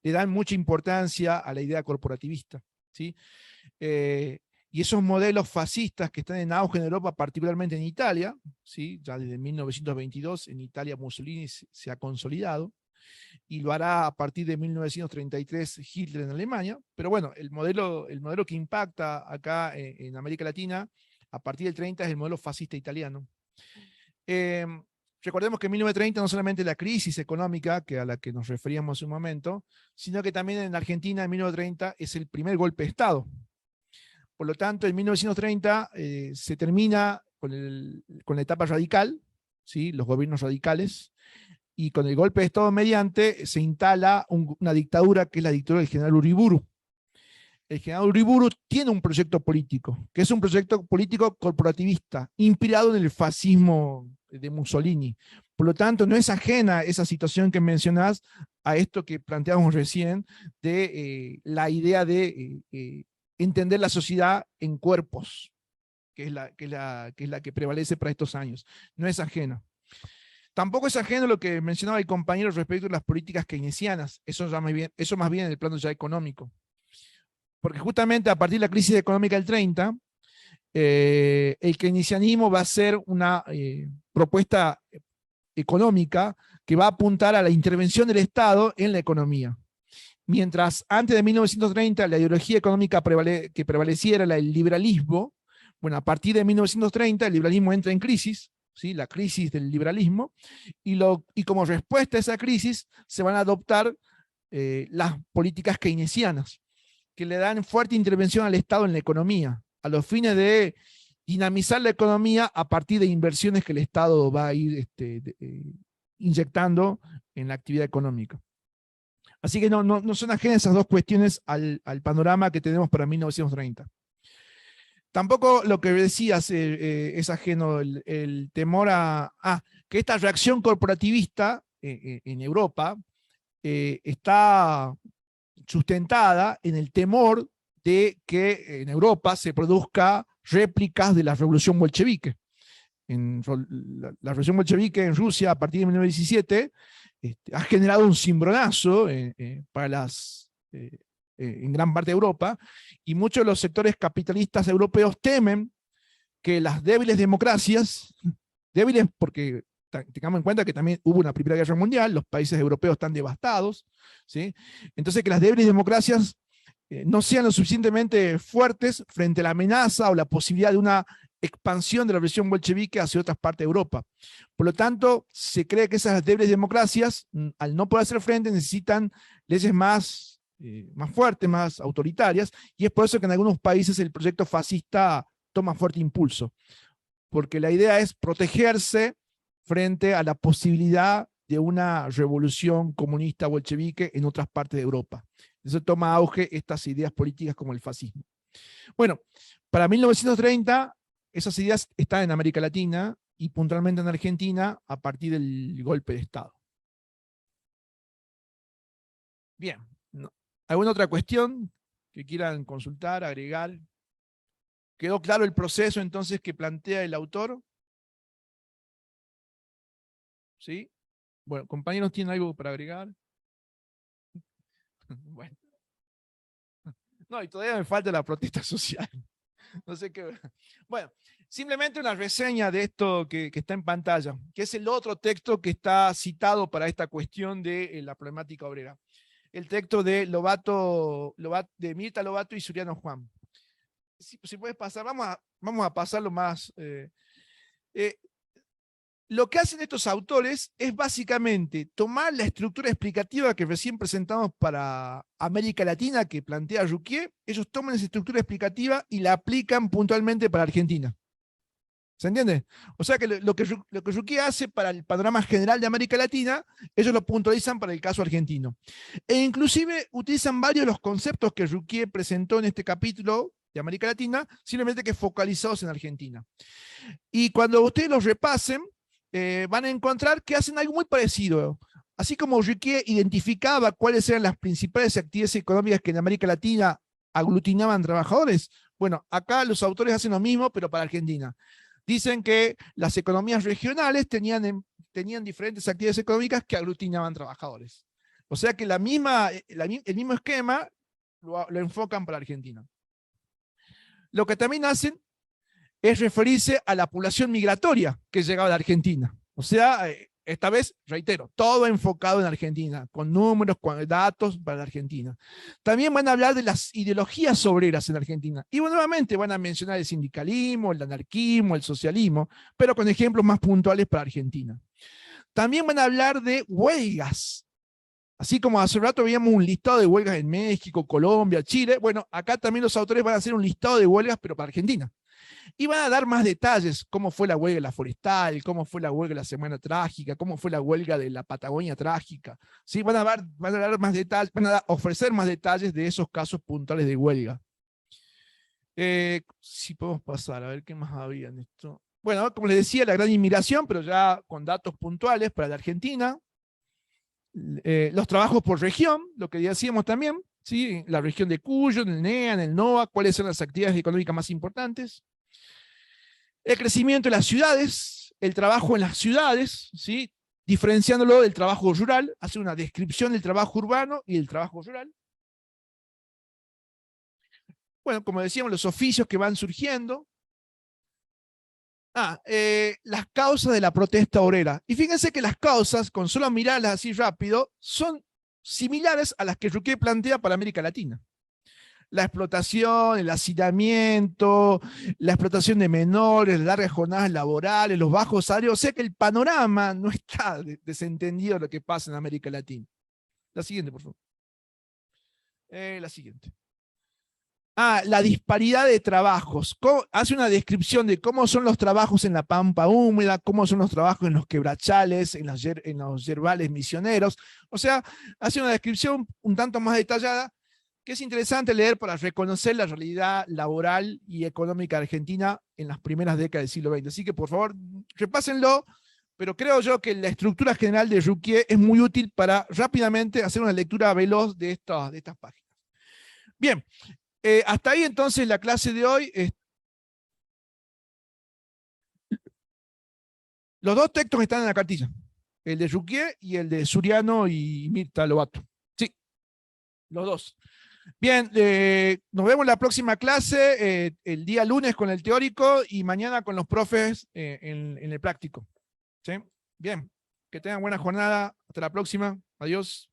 le dan mucha importancia a la idea corporativista, ¿sí? Y esos modelos fascistas que están en auge en Europa, particularmente en Italia, ¿sí? Ya desde 1922 en Italia Mussolini se ha consolidado, y lo hará a partir de 1933 Hitler en Alemania, pero bueno, el modelo que impacta acá en América Latina a partir del 30 es el modelo fascista italiano. Recordemos que en 1930 no solamente la crisis económica, a la que nos referíamos hace un momento, sino que también en Argentina en 1930 es el primer golpe de Estado. Por lo tanto, en 1930 se termina con la etapa radical, ¿sí? Los gobiernos radicales, y con el golpe de Estado mediante se instala una dictadura que es la dictadura del general Uriburu. El general Uriburu tiene un proyecto político, que es un proyecto político corporativista, inspirado en el fascismo de Mussolini. Por lo tanto, no es ajena esa situación que mencionás a esto que planteamos recién de la idea de entender la sociedad en cuerpos, que es la que prevalece para estos años. No es ajena. Tampoco es ajeno lo que mencionaba el compañero respecto a las políticas keynesianas, eso más bien en el plano ya económico. Porque justamente a partir de la crisis económica del 30, el keynesianismo va a ser una propuesta económica que va a apuntar a la intervención del Estado en la economía. Mientras antes de 1930 la ideología económica que prevaleciera era el liberalismo, bueno, a partir de 1930 el liberalismo entra en crisis, ¿sí? La crisis del liberalismo, y como respuesta a esa crisis se van a adoptar las políticas keynesianas, que le dan fuerte intervención al Estado en la economía, a los fines de dinamizar la economía a partir de inversiones que el Estado va a ir inyectando en la actividad económica. Así que no son ajenas esas dos cuestiones al panorama que tenemos para 1930. Tampoco lo que decías es ajeno el temor que esta reacción corporativista en Europa está sustentada en el temor de que en Europa se produzca réplicas de la revolución bolchevique. La revolución bolchevique en Rusia a partir de 1917 ha generado un cimbronazo para en gran parte de Europa, y muchos de los sectores capitalistas europeos temen que las débiles democracias, débiles porque tengamos en cuenta que también hubo una Primera Guerra Mundial, los países europeos están devastados, ¿sí? Entonces que las débiles democracias no sean lo suficientemente fuertes frente a la amenaza o la posibilidad de una expansión de la revolución bolchevique hacia otras partes de Europa. Por lo tanto, se cree que esas débiles democracias, al no poder hacer frente, necesitan leyes más fuertes, más autoritarias, y es por eso que en algunos países el proyecto fascista toma fuerte impulso, porque la idea es protegerse frente a la posibilidad de una revolución comunista bolchevique en otras partes de Europa. Entonces toma auge estas ideas políticas como el fascismo. Bueno, para 1930 esas ideas están en América Latina y puntualmente en Argentina a partir del golpe de Estado. Bien, ¿alguna otra cuestión que quieran consultar, agregar? ¿Quedó claro el proceso entonces que plantea el autor? ¿Sí? Bueno, compañeros, ¿tienen algo para agregar? Bueno. No, y todavía me falta la protesta social. No sé qué. Bueno, simplemente una reseña de esto que está en pantalla, que es el otro texto que está citado para esta cuestión de la problemática obrera. El texto de de Mirta Lobato y Suriano Juan. Si puedes pasar, vamos a pasarlo más. Lo que hacen estos autores es básicamente tomar la estructura explicativa que recién presentamos para América Latina, que plantea Ruquier. Ellos toman esa estructura explicativa y la aplican puntualmente para Argentina. ¿Se entiende? O sea que lo que Ruquier hace para el panorama general de América Latina, ellos lo puntualizan para el caso argentino. E inclusive utilizan varios de los conceptos que Ruquier presentó en este capítulo de América Latina, simplemente que focalizados en Argentina. Y cuando ustedes los repasen, van a encontrar que hacen algo muy parecido. Así como Ruquier identificaba cuáles eran las principales actividades económicas que en América Latina aglutinaban trabajadores, bueno, acá los autores hacen lo mismo, pero para Argentina. Dicen que las economías regionales tenían diferentes actividades económicas que aglutinaban trabajadores. O sea que el mismo esquema lo enfocan para Argentina. Lo que también hacen es referirse a la población migratoria que llegaba de Argentina. O sea, esta vez, reitero, todo enfocado en Argentina, con números, con datos para la Argentina. También van a hablar de las ideologías obreras en Argentina. Y nuevamente van a mencionar el sindicalismo, el anarquismo, el socialismo, pero con ejemplos más puntuales para Argentina. También van a hablar de huelgas. Así como hace rato veíamos un listado de huelgas en México, Colombia, Chile, bueno, acá también los autores van a hacer un listado de huelgas, pero para Argentina. Y van a dar más detalles, cómo fue la huelga de la forestal, cómo fue la huelga de la Semana Trágica, cómo fue la huelga de la Patagonia Trágica. ¿Sí? Van a dar más detalles, van a ofrecer más detalles de esos casos puntuales de huelga. Si podemos pasar, a ver qué más había en esto. Bueno, como les decía, la gran inmigración, pero ya con datos puntuales para la Argentina. Los trabajos por región, lo que decíamos también, ¿sí? La región de Cuyo, en el NEA, en el NOA, cuáles son las actividades económicas más importantes. El crecimiento de las ciudades, el trabajo en las ciudades, ¿sí? Diferenciándolo del trabajo rural, hace una descripción del trabajo urbano y del trabajo rural. Bueno, como decíamos, los oficios que van surgiendo. Las causas de la protesta obrera. Y fíjense que las causas, con solo mirarlas así rápido, son similares a las que Ruquier plantea para América Latina. La explotación, el hacinamiento, la explotación de menores, las largas jornadas laborales, los bajos salarios. O sea que el panorama no está desentendido de lo que pasa en América Latina. La siguiente, por favor. La siguiente. La disparidad de trabajos. Hace una descripción de cómo son los trabajos en la pampa húmeda, cómo son los trabajos en los quebrachales, en los yerbales misioneros. O sea, hace una descripción un tanto más detallada, que es interesante leer para reconocer la realidad laboral y económica argentina en las primeras décadas del siglo XX. Así que, por favor, repásenlo, pero creo yo que la estructura general de Ruquier es muy útil para rápidamente hacer una lectura veloz de estas páginas. Bien. Hasta ahí entonces la clase de hoy. Los dos textos están en la cartilla, el de Ruquier y el de Suriano y Mirta Lobato. Sí, los dos. Bien, nos vemos en la próxima clase, el día lunes con el teórico y mañana con los profes en el práctico. ¿Sí? Bien, que tengan buena jornada. Hasta la próxima. Adiós.